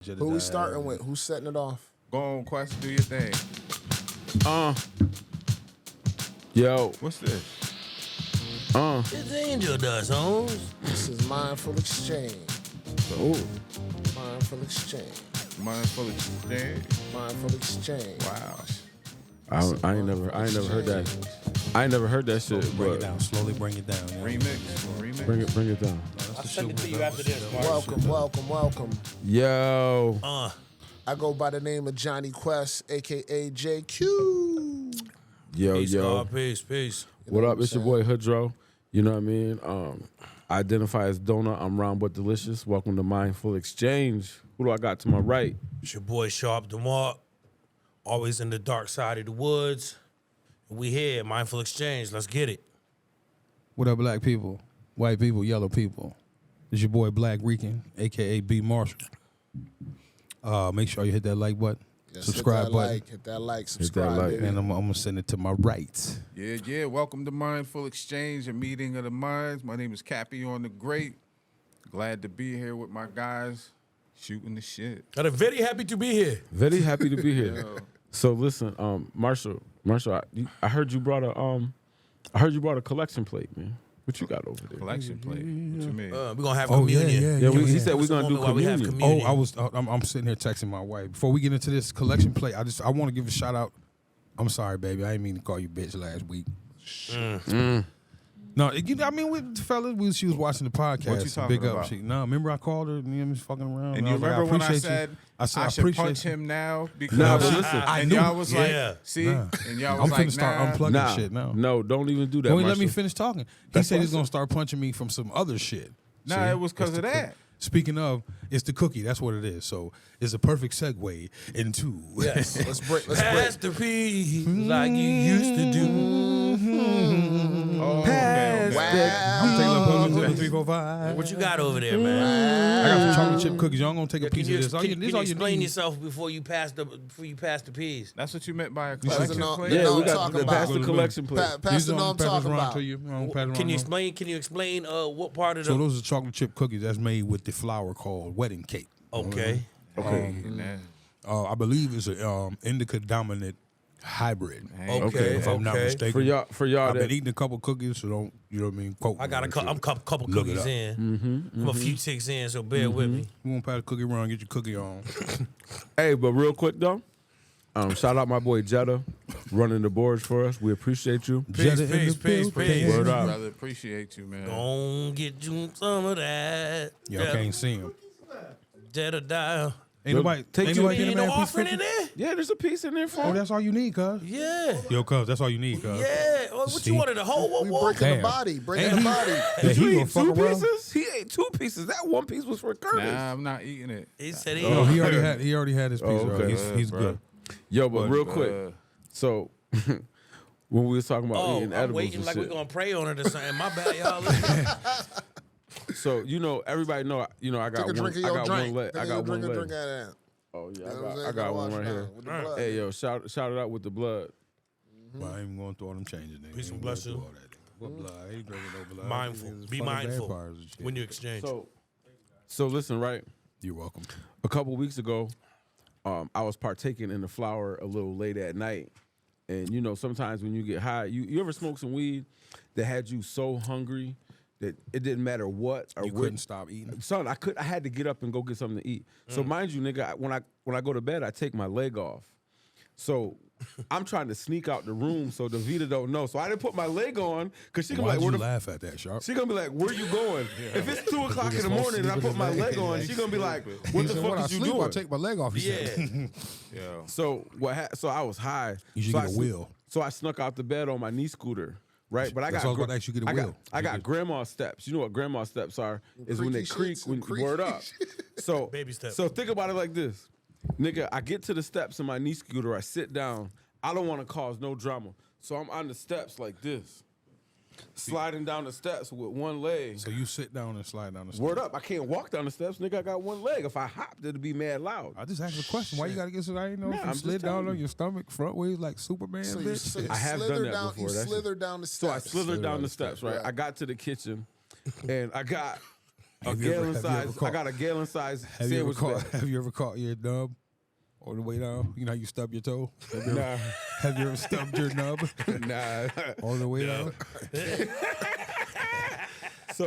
Who we starting with? Who's setting it off? Go on, Quest, do your thing. Yo. What's this? It's Angel Dust, Holmes. This is Mindful Exchange. Oh. Mindful Exchange. Mindful exchange. Mindful Exchange. Wow. I ain't never heard that. I ain't never heard that shit. Bring it down. Slowly bring it down. Yeah. Remix. Bring it down. I'll send it to you after this, Mark. Welcome. Yo. I go by the name of Johnny Quest, a.k.a. JQ. Yo. Peace. What up? It's your boy Hoodrow. You know what I mean? I identify as Donut. I'm round but delicious. Welcome to Mindful Exchange. Who do I got to my right? It's your boy Sharp the Mark. Always in the dark side of the woods. We here, Mindful Exchange. Let's get it. What up, black people, white people, yellow people? It's your boy Black Rican, a.k.a. B. Marshall. Make sure you hit that like button, subscribe button. Hit that like, subscribe. And I'm going to send it to my right. Yeah. Welcome to Mindful Exchange, a meeting of the minds. My name is Capion The Great. Glad to be here with my guys, shooting the shit. I'm very happy to be here. Very happy to be here. So listen, Marshall, I heard you brought a collection plate, man. What you got over there? Collection plate. What you mean? We're going to have communion. Yeah, he said we're going to do communion. I'm sitting here texting my wife. Before we get into this collection plate, I want to give a shout out. I'm sorry, baby. I didn't mean to call you bitch last week. No, fellas, she was watching the podcast. What you talking about? Remember I called her and was fucking around. And you remember when I said I should punch him now because y'all was like, see, and y'all was I'm finna start unplugging shit now. No, don't even do that. Don't let me finish talking. He said he's gonna start punching me from some other shit. Nah, it was because of that. Speaking of, it's the cookie. That's what it is. So it's a perfect segue into Yes, let's break. Pass the peas like you used to do. Oh, Wow. I'm taking a public to the 3, 4, 5. What you got over there, man? I got some chocolate chip cookies. Y'all gonna take a piece of this. Can you explain yourself before you pass the peas? That's what you meant by a collection plate? Yeah, we got talking to pass about. the collection plate. Pass the know I'm talking about. Can you explain what part of the... So those are chocolate chip cookies that's made with the flour called wedding cake. Okay. I believe it's a indica dominant hybrid. Okay. If I'm not mistaken. For y'all I've been eating a couple cookies, so don't, you know what I mean? Quote I got I'm a couple Look cookies in. I'm a few ticks in, so bear with me. You want to pass the cookie around, get your cookie on. Hey, but real quick though, shout out my boy Jetta running the boards for us. We appreciate you. Peace. Word up. Brother, appreciate you, man. Gonna get you some of that. Y'all can't see him. Dead dial. Ain't nobody Ain't getting no a piece offering of in there? Yeah, there's a piece in there for Oh, him. that's all you need, cuz. Yeah. Yo, cuz, that's all you need, cuz. Yeah. What See? you wanted, a whole We one? breaking Damn. the body. And Breaking the body. Did You he eat gonna fuck two around? pieces? He ate 2 pieces. That one piece was for Curtis. Nah, I'm not eating it. He said he Oh, he already had his piece. okay. He's Bruh. good. Yo, but real quick. So when we was talking about eating I'm edibles waiting and like shit. we're gonna pray on it or something. My bad, y'all. So everybody know. I got Take a one. drink of I your got drink. one leg. I got one Drink leg. that. Oh yeah, You know what I'm saying? I got one Wash right it here. down with the blood. Hey yo, shout it out with the blood. Well, I ain't going through all them changes. Nigga. Peace and Ain't bless going you. through all that, nigga. What blood? I ain't drinking no blood. Mindful. Niggas Be fucking mindful vampires and shit. when you exchange. So listen, right? You're welcome. A couple weeks ago, I was partaking in the flower a little late at night, and sometimes when you get high, you ever smoke some weed that had you so hungry that it didn't matter what or You couldn't stop eating. Son, I had to get up and go get something to eat. So mind you, nigga, when I go to bed, I take my leg off. So I'm trying to sneak out the room so Davita don't know. So I didn't put my leg on because she gonna be Why'd like, you "Where the laugh at that, Sharp? She gonna be like, where you going? If it's 2 o'clock in the morning and I put my leg on, she gonna be like, what the fuck is you doing? I take my leg off. Yeah. Yo. So so I was high. You should so get a wheel. So I snuck out the bed on my knee scooter, right? But I That's got what I was about to ask you, get a wheel. I got grandma steps. You know what grandma steps are? Is when they creak shits, when you creaky word up. So Baby steps. So think about it like this, nigga. I get to the steps in my knee scooter. I sit down. I don't want to cause no drama, so I'm on the steps like this, sliding down the steps with one leg. So you sit down and slide down the steps. Word up, I can't walk down the steps, nigga. I got one leg. If I hopped, it'd be mad loud. I just asked a question. Why you gotta get so I ain't know Nah, if I'm you just slid down telling on you. your stomach front ways like Superman, So bitch? you I have done slither that down, before. You slither down the So I steps. slithered down the steps, steps, right? right. I got to the kitchen, and I got a Have you ever- gallon have you ever size. I caught- got a gallon size Have you ever sandwich caught? bag. Have you ever caught your nub on the way down? You know how you stub your toe. Have you ever, Nah, have you ever stubbed your nub nah. on the way down? So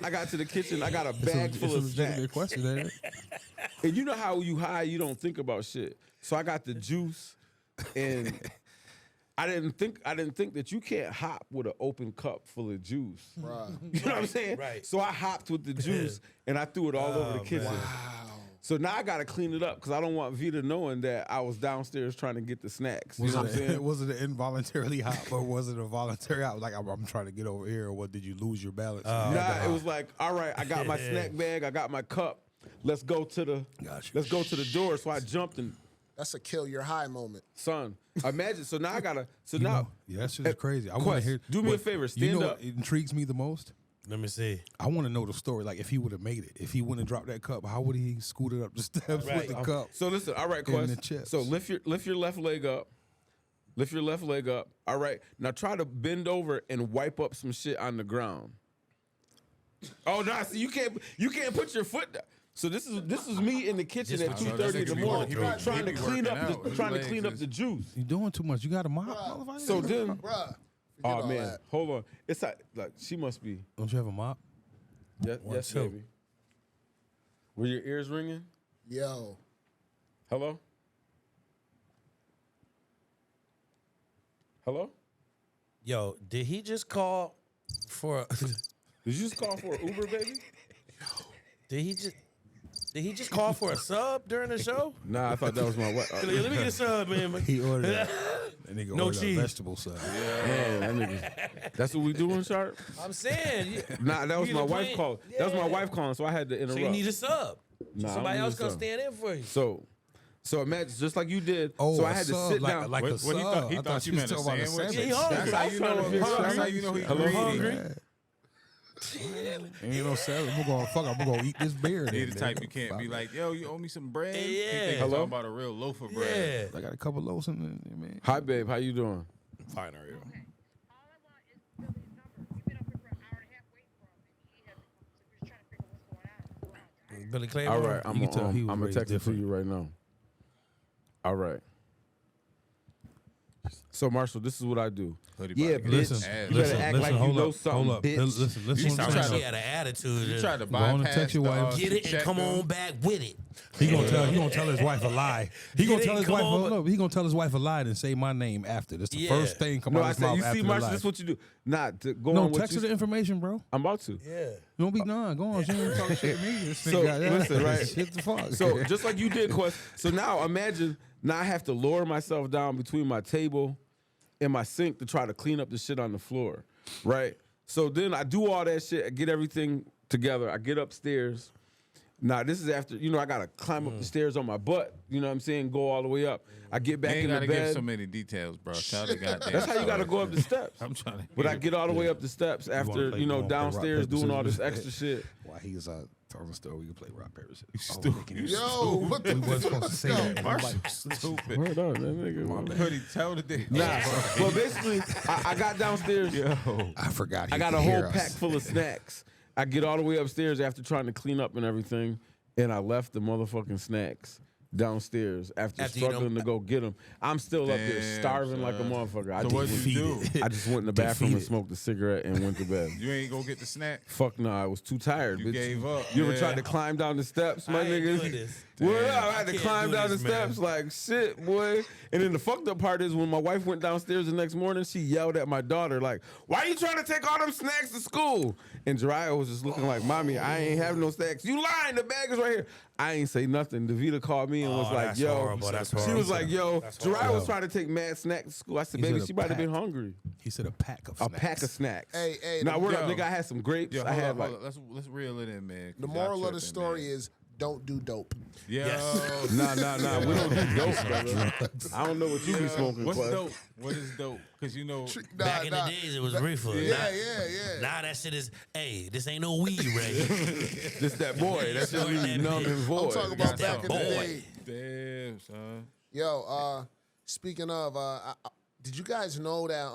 I got to the kitchen. I got a bag full of It's a legitimate snacks. question, ain't it? And you know how you high, you don't think about shit. So I got the juice, and I didn't think that you can't hop with an open cup full of juice. Bruh. You know what I'm saying? Right. So I hopped with the juice and I threw it all over the kitchen. Wow. So now I got to clean it up because I don't want Vita knowing that I was downstairs trying to get the snacks. You know what I'm saying? Was it an involuntarily hop or was it a voluntary hop? Like I'm trying to get over here, or what? Did you lose your balance? Nah, it was like, all right, I got my snack bag, I got my cup. Let's go to the door. So I jumped and That's a kill your high moment. son, imagine. So now I gotta. So You now, know, yeah, that shit is crazy. I want to Quest, hear. do me a favor, You stand know up. what intrigues me the most? Let me see. I want to know the story. Like if he would have made it, if he wouldn't have dropped that cup, how would he scooted up the steps Right. with the cup? So listen, all right, And the Quest. chips. So lift your left leg up. Lift your left leg up. All right. Now try to bend over and wipe up some shit on the ground. Oh no! See, you can't put your foot down. So this is me in the kitchen at I know, 2:30 in the morning he be trying to clean working out. up His trying to legs clean up is- the juice. You doing too much. You got a mop, motherfucker. So then, Bruh. Forget oh all man, that. hold on. It's like she must be. Don't you have a mop? Yes, two. baby. Were your ears ringing? Yo. Hello? Hello? Yo, did he just call for? Did you just call for an Uber, baby? Did he just call for a sub during the show? Nah, I thought that was my wife. Let me get a sub, man. He ordered that. That nigga No ordered cheese. a vegetable sub. Man, that nigga. That's what we doing, Sharp? I'm saying. Nah, that was You my either wife playing- calling. That was my Yeah. wife calling, so I had to interrupt. So you need a sub. Nah, I Somebody don't else need a gonna sub. stand in for you. So imagine just like you did. Oh, so I a had to sub, sit like, down. like a What sub. he I thought you was meant a talking about sandwich? Yeah, he hungry. That's how you know. That's how you know he Hello? greedy. Hungry? Ain't no salad. I'm gonna eat this beer. He then, the type nigga. you can't be like, yo, you owe me some bread. Yeah. He think Hello? talking about a real loaf of bread. Yeah. I got a couple loaves in there, man. Hi, babe. How you doing? Fine, are you? All I want is Billy's number. You've been up here for an hour and a half waiting for him, and he hasn't come. So we're just trying to figure out what's going on. Billy Claymore. All right, You can tell he was I'm gonna raised text it to different. you right now. All right. So Marshall, this is what I do. Hoodie Yeah, about to get bitch. his You ass. better act like you hold know up, something, hold up. bitch. Listen, You listen. stop what I'm trying She saying. had an attitude. You tried to Go on and bypass text your the, wife. Get it and check come though. on back with it. He gonna tell his wife a lie. He gonna Get tell it, his come wife. on. Look, he gonna tell his wife a lie and say my name after. That's the Yeah. first thing come No, out I his said, mouth you after see, the Marshall, lie. this is what you do. Not to go No, on what text you her the information, bro. I'm about to. Yeah. Don't be gone. Go on. She ain't talking shit to me. This So, nigga got that. listen, right? Shit the fuck. So just like you did, Quest. So now imagine now I have to lower myself down between my table and my sink to try to clean up the shit on the floor, right? So then I do all that shit. I get everything together. I get upstairs. Now this is after I gotta climb up the stairs on my butt. You know what I'm saying? Go all the way up. I get You back ain't in the gotta give bed. so many details, bro. Tell the goddamn That's how you gotta story. go up the steps. I'm trying to. But I get all the way up the steps after play- you wanna play rock, downstairs paper, doing all this scissors? extra shit. While he was telling the story, we could play rock paper scissors. Stupid. Yo, what the We wasn't supposed to say that. Marshall, stupid. Word up, that nigga. Hoodie, tell the day. Nah, well basically I got downstairs. I forgot. He I got could a hear whole us. pack full of snacks. I get all the way upstairs after trying to clean up and everything, and I left the motherfucking snacks downstairs after After you struggling done- to go get them. I'm still up there Damn, starving like a son. motherfucker. So what did you do? I just went in the bathroom and Defeated. smoked a cigarette and went to bed. You ain't go get the snack. Fuck no, I was too tired. You bitch. gave up. You ever Yeah. tried to climb down the steps, my I ain't nigga? doing this. Well, Damn. I had to can't climb do down the this, man. steps like shit, boy. And then the fucked up part is when my wife went downstairs the next morning, she yelled at my daughter like, "Why you trying to take all them snacks to school?" And Jariah was just looking like, "Mommy, I ain't having no snacks. You lying? The bag is right here." I ain't say nothing. Davita called me and was Oh, like, that's "Yo," horrible. That's she horrible. was like, "Yo, That's Jariah horrible. was trying to take mad snacks to school." I said, He "Baby, said she a might have been pack. hungry." He said a pack of A snacks. pack of snacks. Hey, now word up, yo. nigga. I had some grapes. Yo, I had like. let's reel it in, man. The moral of the story is don't do dope. Yo, Yes. Nah. We don't do dope, brother. I don't know what you be smoking. what's Quest. dope? What is dope? Because Back in the days, it was reefer. Yeah, Now- yeah. Now that shit is, hey, this ain't no weed, Ray. This that boy. That's just That numb bitch. and void. I'm talking about That back in the boy. day. Damn, son. Yo, speaking of, did you guys know that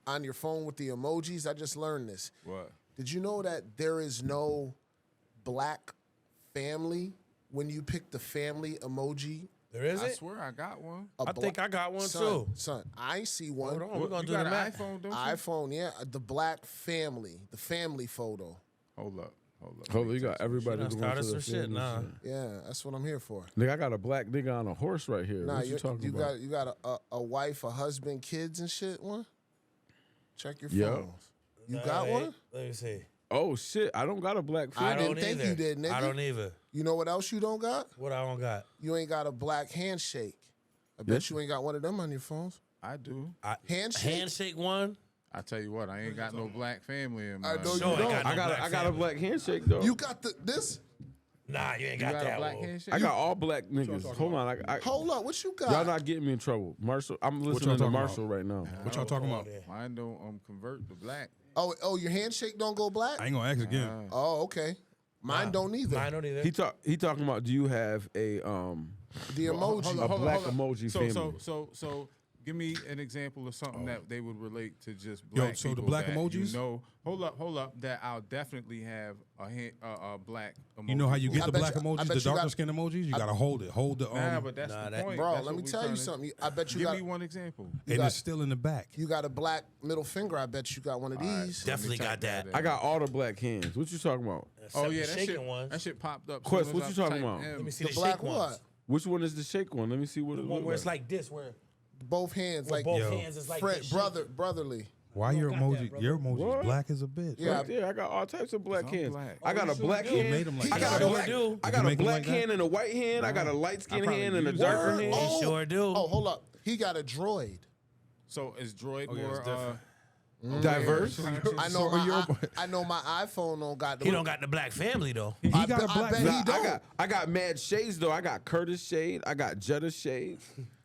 on your phone with the emojis? I just learned this. What? Did you know that there is no black family when you pick the family emoji? There is I it? swear I got one. A I think I got one son, too. Son, I ain't see one. Hold on, we're gonna You do the got an math. iPhone, don't you? iPhone, yeah, the black family, the family photo. Hold up. Hold on, you got everybody Done going started to the some shit, family nah. shit. Yeah, that's what I'm here for. Nigga, I got a black nigga on a horse right here. Nah, What you talking you about? got a wife, a husband, kids and shit. One. Check your Yeah. phones. You got one? Let me see. Oh shit, I don't got a black I family. don't didn't think either. you did, nigga. I don't either. You know what else you don't got? What I don't got? You ain't got a black handshake. I bet you ain't got one of them on your phones. I do. Handshake? Handshake one. I tell you what, I ain't got no black family in I my. know you Sure, don't. ain't got no I got black I got a family. black handshake though. You got this? Nah, you ain't You got, got that a black one. handshake? I got all black niggas. Hold on, Hold up, what you got? y'all not getting me in trouble. Marshall, I'm listening to talking Marshall right now. What y'all talking about? Mine don't convert to black. Oh, your handshake don't go black? I ain't gonna ask again. Oh, okay. Mine don't either. Mine don't either. He talking about, do you have a The emoji. a black emoji so, family? So, give me an example of something that they would relate to just Yo, black so the people black that emojis? You know, hold up. That I'll definitely have a black emoji. You know how you for. get I the bet black you- I emojis, bet the you darker got- skin emojis? You gotta hold it. Hold the Nah, but that's Nah, the that- point. Bro, That's let what me we tell you trying to- something. I bet you Give got me one example. and got- it's still in the back. you got a black middle finger. I bet you got one of these. Definitely got that. I got all the black hands. What you talking about? Oh Except yeah, the that shaking shit. ones. That shit popped up. Quest, soon what as you I talking typed about? M. Let me see The the, black shake ones. what? Which one is the shake one? Let me see what it The look one where it's like. like this, where Both hands, like both Yo. hands is like friend, this. brotherly. Why your got that, emoji? brother. Your emoji's What? black as a bitch. Yeah. Right there, I got all types of black I'm hands. black. I got Oh, a you black sure hand. made 'em like I got that. a Sure black. do. I Did got you a make 'em black like that? hand and a white hand. I got a light skin probably hand and a use darker Word? hand. Oh. Sure do. Oh, hold up. He got a droid. So is Droid yeah, more it's different. Diverse. I know I know my iPhone don't got the. He don't got the black family though. He I got a bet- I black. bet Nah, he don't. I got mad shades though. I got Curtis shade. I got Jetta shade.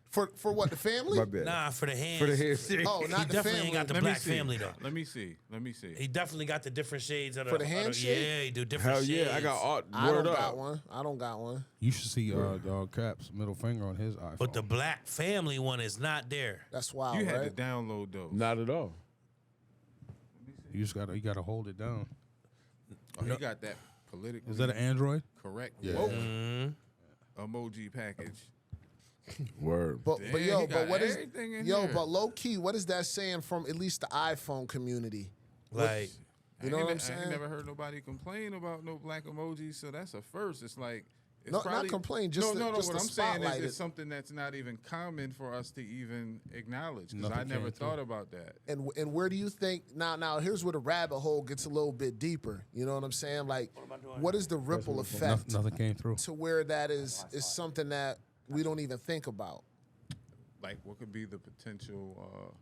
For what, the family? My bad. Nah, for the hands. For the hair shade. Oh, He not the definitely family. ain't got the Let me black see. family though. Let me see. He definitely got the different shades of the For the handshake? Yeah, he do different Hell shades. yeah, I got all. I Word don't up. got one. I don't got one. You should see Cap's middle finger on his iPhone. But the black family one is not there. That's wild, You had right? to download those. Not at all. you just gotta hold it down. Oh, he got that politically Is that an Android? correct Yeah. woke Mm-hmm. emoji package. Word. But Damn, but he yo, got but what is everything in yo? here. But low key, what is that saying from at least the iPhone community? Like You know what I'm I saying? ain't never heard nobody complain about no black emojis, so that's a first. It's like it's No, not probably, complain, just no. to- just What to I'm saying spotlight is it's it. something that's not even common for us to even acknowledge because Nothing I never came through. thought about that. And where do you think now? Here's where the rabbit hole gets a little bit deeper. You know what I'm saying? Like, what is the ripple effect Nothing came through. to where that is something that we don't even think about? Like, what could be the potential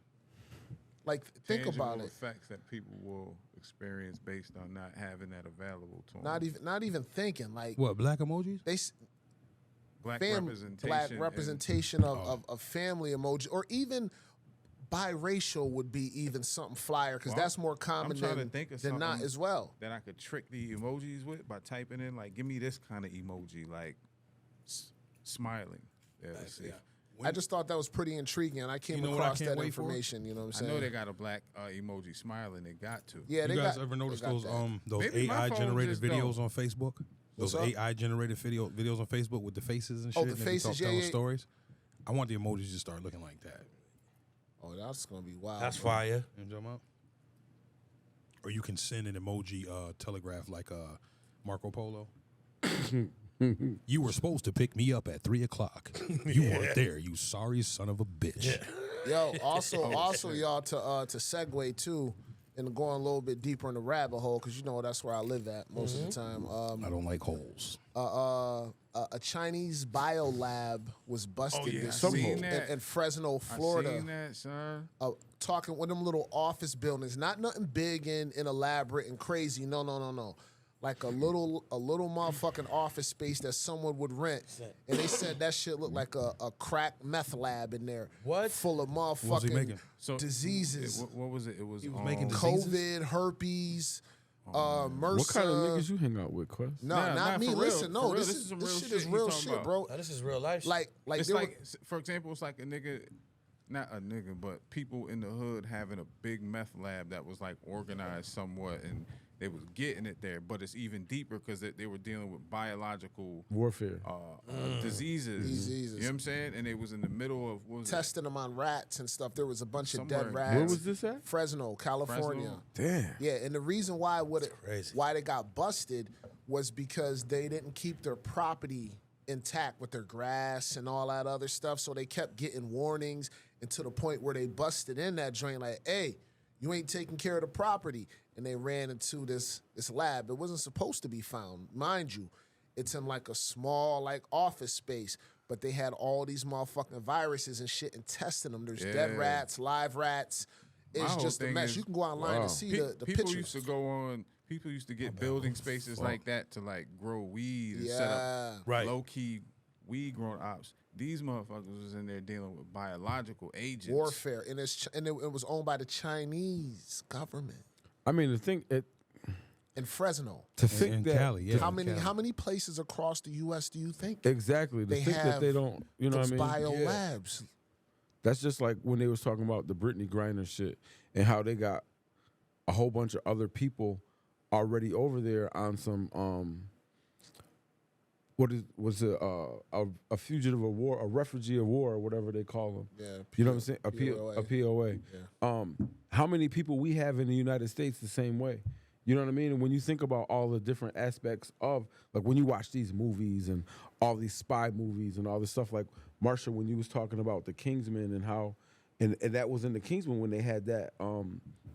Like, think tangible about it. effects that people will experience based on not having that available to them? Not even thinking. Like What, black emojis? they black black representation of family emoji, or even biracial would be even something flyer because Well, that's more common I'm trying to than, think of than not something as well. that I could trick the emojis with by typing in like, give me this kind of emoji, like smiling. Yeah, let's see. I just thought that was pretty intriguing, and I came You know what I across can't that wait for? information. You know what I'm I saying? know they got a black emoji smiling. They got to. Yeah, You they guys got, ever noticed they got that. those Maybe my AI phone generated just videos don't. on Facebook? Those What's up? AI generated videos on Facebook with the faces and shit. Oh, the and they be faces, yeah, telling yeah. stories. I want the emojis to start looking like that. Oh, that's gonna be wild. that's bro. fire. You know what I'm talking about? Or you can send an emoji telegraph like Marco Polo. You were supposed to pick me up at 3:00. You weren't there, you sorry son of a bitch. Yo, also, y'all to segue too, and going a little bit deeper in the rabbit hole because you know that's where I live at most of the time. I don't like holes. A Chinese biolab was busted yeah, this I week seen that. in Fresno, I Florida. seen that, son. Talking with them little office buildings, not nothing big and elaborate and crazy. No. Like a little motherfucking office space that someone would rent, and they said that shit looked like a crack meth lab in there. What? Full of was he motherfucking making? diseases, What was it? It was, making diseases? COVID, herpes, MRSA. What kind of niggas you hang out with, Quest? No, Nah, not me. for real, Listen, no, for real. this is some this real shit is shit real you talking shit, about. bro. Now, this is real life. Like It's there like, for example, it's like a nigga, not a nigga, but people in the hood having a big meth lab that was like organized somewhat, and they was getting it there, but it's even deeper because they were dealing with biological Warfare. diseases. You know what I'm saying? And it was in the middle of what was Testing them on rats and stuff. There was a bunch of dead Somewhere. rats. Where was this at? Fresno, California. Fresno? Damn. Yeah, and the reason why crazy. why they got busted was because they didn't keep their property intact with their grass and all that other stuff. So they kept getting warnings, and to the point where they busted in that joint like, hey, you ain't taking care of the property. And they ran into this lab. It wasn't supposed to be found. Mind you, it's in like a small like office space, but they had all these motherfucking viruses and shit and testing them. There's dead Yeah. rats, live rats. My It's whole just a thing mess. is- You can go online and see the people pictures. used to go on. People used to get building spaces like that to like grow weed and set Yeah. up Right. low key weed growing ops. These motherfuckers was in there dealing with biological agents. Warfare, and it was owned by the Chinese government I mean, the thing in Fresno. to think in that Cali, yeah. How in many Cali. how many places across the U.S. do you think exactly to they think that have they don't, you know those what I mean? bio labs? That's just like when they was talking about the Brittany Griner shit and how they got a whole bunch of other people already over there on some was it a fugitive of war, a refugee of war, or whatever they call them. Yeah, You know what I'm saying? A POA. POA. How many people we have in the United States the same way? You know what I mean? And when you think about all the different aspects of, like when you watch these movies and all these spy movies and all this stuff, like Marsha, when you was talking about the Kingsman and how, and that was in the Kingsman when they had that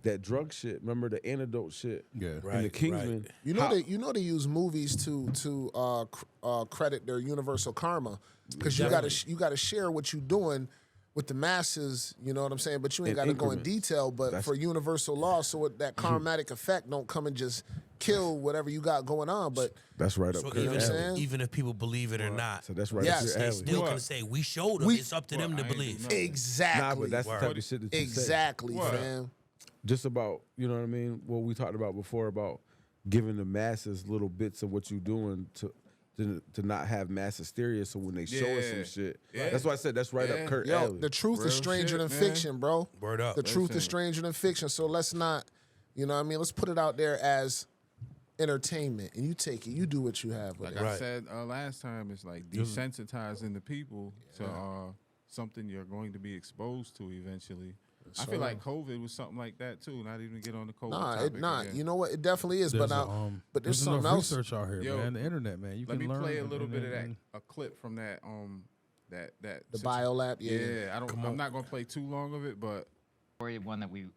that drug shit. Remember the antidote shit? Yeah. In the Right, Kingsman. You know they use movies to credit their universal karma, because you gotta share what you're doing with the masses. You know what I'm saying? But you ain't In got to go in increments. detail. But for universal law, so that karmatic effect don't come and just kill whatever you got going on. But That's right up So Kurt even, alley. saying? even if people believe it or not, So that's right Yes, up your they alley. still What? gonna say we showed them. We- It's up to Well, them to I ain't do believe. nothing. exactly, Nah, but that's the type of shit that you say. exactly, What? fam. Just about, you know what I mean? What we talked about before about giving the masses little bits of what you're doing to not have mass hysteria. So when they show us some Yeah. shit, Yeah. that's why I said that's right Yeah. up Kurt Yo, alley. the truth is Real stranger shit, than man. fiction, bro. Word up. The truth is Listen. stranger than fiction. So let's not, you know what I mean? Let's put it out there as entertainment, and you take it. You do what you have with Like it. I said last time, it's like desensitizing the people to something you're going to be exposed to eventually. I feel like COVID was something like that too. Not even get on the COVID topic. again. You know what? It definitely is. But now, but there's something enough else. research out here, Yo, man. The internet, man. You Let me can learn. play a and- little and- bit of that, and- a clip from that The biolab, yeah. Yeah, I'm not gonna play too long of it, but One that we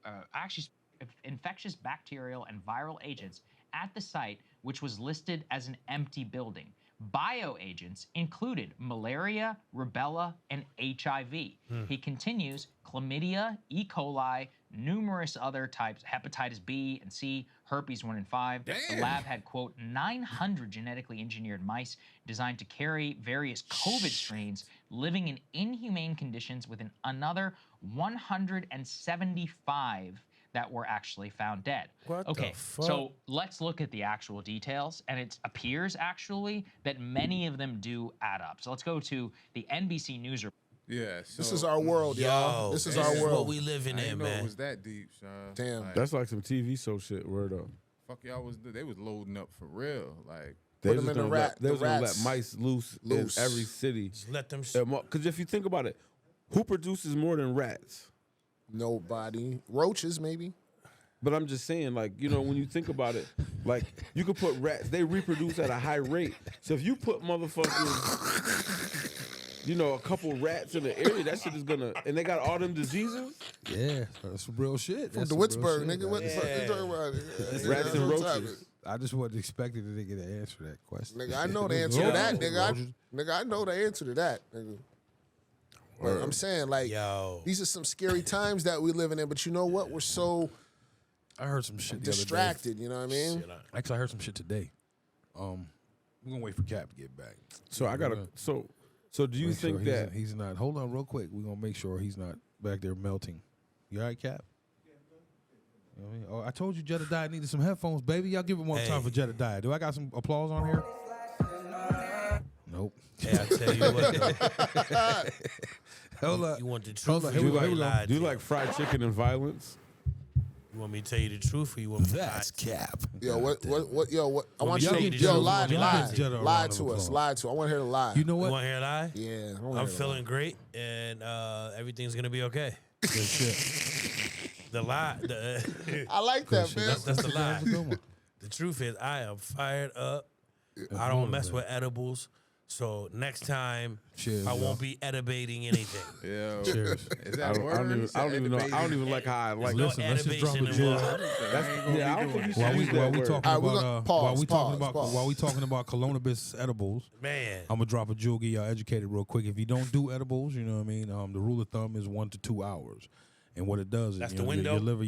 infectious bacterial and viral agents at the site, which was listed as an empty building. Bioagents included malaria, rubella, and HIV. He continues, chlamydia, E. coli, numerous other types, hepatitis B and C, herpes 1 and 5. The lab had, quote, 900 genetically engineered mice designed to carry various COVID strains, living in inhumane conditions with another 175 that were actually found dead. What the okay, fuck? so let's look at the actual details, and it appears actually that many of them do add up. So let's go to the NBC News report. yeah. So, This is our world, y'all. Yo, This is this our is what world. we living I in, didn't know it man. was that deep, Sean. Damn. Like, That's like some TV show shit. Word up. fuck y'all they was loading up for real. Like They Put was them in the gonna rat- let, they the was gonna let rats mice loose loose. in every city. Just let them. Because if you think about it, who produces more than rats? Nobody. Roaches, maybe. But I'm just saying, like, you know, when you think about it, like, you could put rats, they reproduce at a high rate. So if you put motherfuckers, you know, a couple rats in the area, that shit is gonna, and they got all them diseases. Yeah, that's some real shit. From That's the some real Wittsburg, shit, nigga. What the man. fuck you talking about? Rats and No roaches. topic. I just wasn't expecting the nigga to answer that question. Nigga, I know the answer to that, nigga. I know the answer to that, nigga. But I'm saying, like, Yo. these are some scary times that we living in. But you know what? We're so I heard some shit the distracted. You know what I mean? other day. Actually, I heard some shit today. We're gonna wait for Cap to get back. So I gotta, so do you Make sure think that, he's not? Hold on, real quick. We're gonna make sure he's not back there melting. You all right, Cap? You know what I mean? Oh, I told you Jedediah needed some headphones, baby. Y'all give it one time for Jedediah. Do I got some applause on here? Nope. Hey, I tell you what, though. Hold up. You want the Hold truth? on, or here we you go. lied do you to like fried chicken and violence? You want me to tell you the truth, or you want me to That's cap. Yo, what? Yo, what? I want me you to to say yo the lie, truth? lie, Get a lie round of to us, applause. lie to. I want to hear the lie. You know You what? want to hear a lie? Yeah, I wanna I'm hear the lie. feeling great, and everything's gonna be okay. Good shit. The lie, I like that, man. that's the lie. That's a good one. The truth is, I am fired up. I good, don't mess man. with edibles. So next time, Cheers, I yo. won't be edibating anything. Yo, Cheers. is I that don't, I don't word? even, I don't even know. I don't even like how I like. no Listen, let's just drop a animation jewel. involved. Yeah, I don't think you While should we use that word. talking All right, we're about gonna- pause. while we talking about Colonabis edibles, Man, I'm gonna drop a jewel, get y'all educated real quick. If you don't do edibles, you know what I mean. The rule of thumb is 1 to 2 hours, and what it does is That's you the know, window? your liver,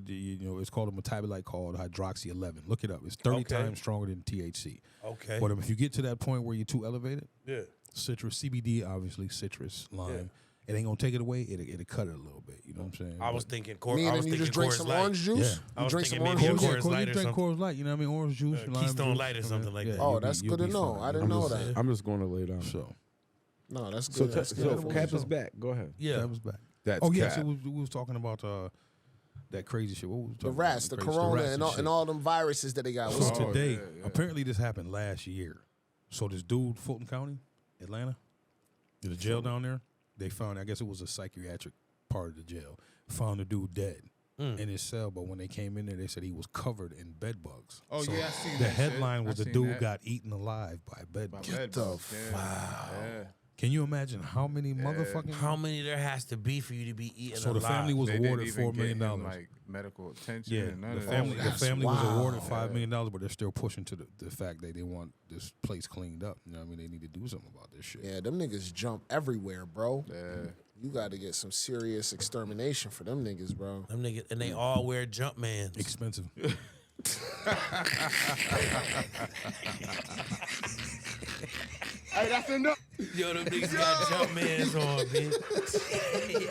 you know, it's called a metabolite called hydroxy 11. Look it up. It's 30 Okay. times stronger than THC. okay. But if you get to that point where you're too elevated, Yeah. citrus, CBD, obviously citrus, lime, it ain't gonna take it away. It'll cut it a little bit. You know what I'm saying? I was But- thinking, Meaning you just drink Coors some Light. orange juice? Yeah. I You was drink some thinking orange maybe juice? a Yeah, Coors you Light or drink something. Coors Light, you know what I mean? Orange juice, lime Keystone juice, Light or something like that. Oh, you'll that's you'll good to be know. fine. I didn't I'm know just- that. I'm just going to lay down. So, No, that's So, good. That's good. Cap is back. Go ahead. Yeah. that was back. That's Oh yeah, cap. so we was talking about that crazy shit. What was we The talking rats, about? the crazy- corona, rats and all, shit. and all them viruses that they got. So What's Oh, today, yeah, yeah. apparently this happened last year. So this dude, Fulton County, Atlanta, the jail down there, they found, I guess it was a psychiatric part of the jail, found the dude dead in his cell. But when they came in there, they said he was covered in bed bugs. Oh, So yeah, I seen the that shit. headline was I the seen dude that. got eaten alive by bed By bugs. bed bugs, yeah. Yeah. Can you imagine how many motherfucking? How many there has to be for you to be eating So the alive? family was They didn't awarded even $4 get million. him, like medical attention. Yeah, and none the of family, that. the family was wild. awarded $5 million, but they're still pushing to the fact that they want this place cleaned up. You know what I mean? They need to do something about this shit. Yeah, them niggas jump everywhere, bro. Yeah. You got to get some serious extermination for them niggas, bro. Them niggas, and they all wear Jumpmans. Expensive. Hey, that's enough. Yo, them niggas got Jumpmans on, bitch.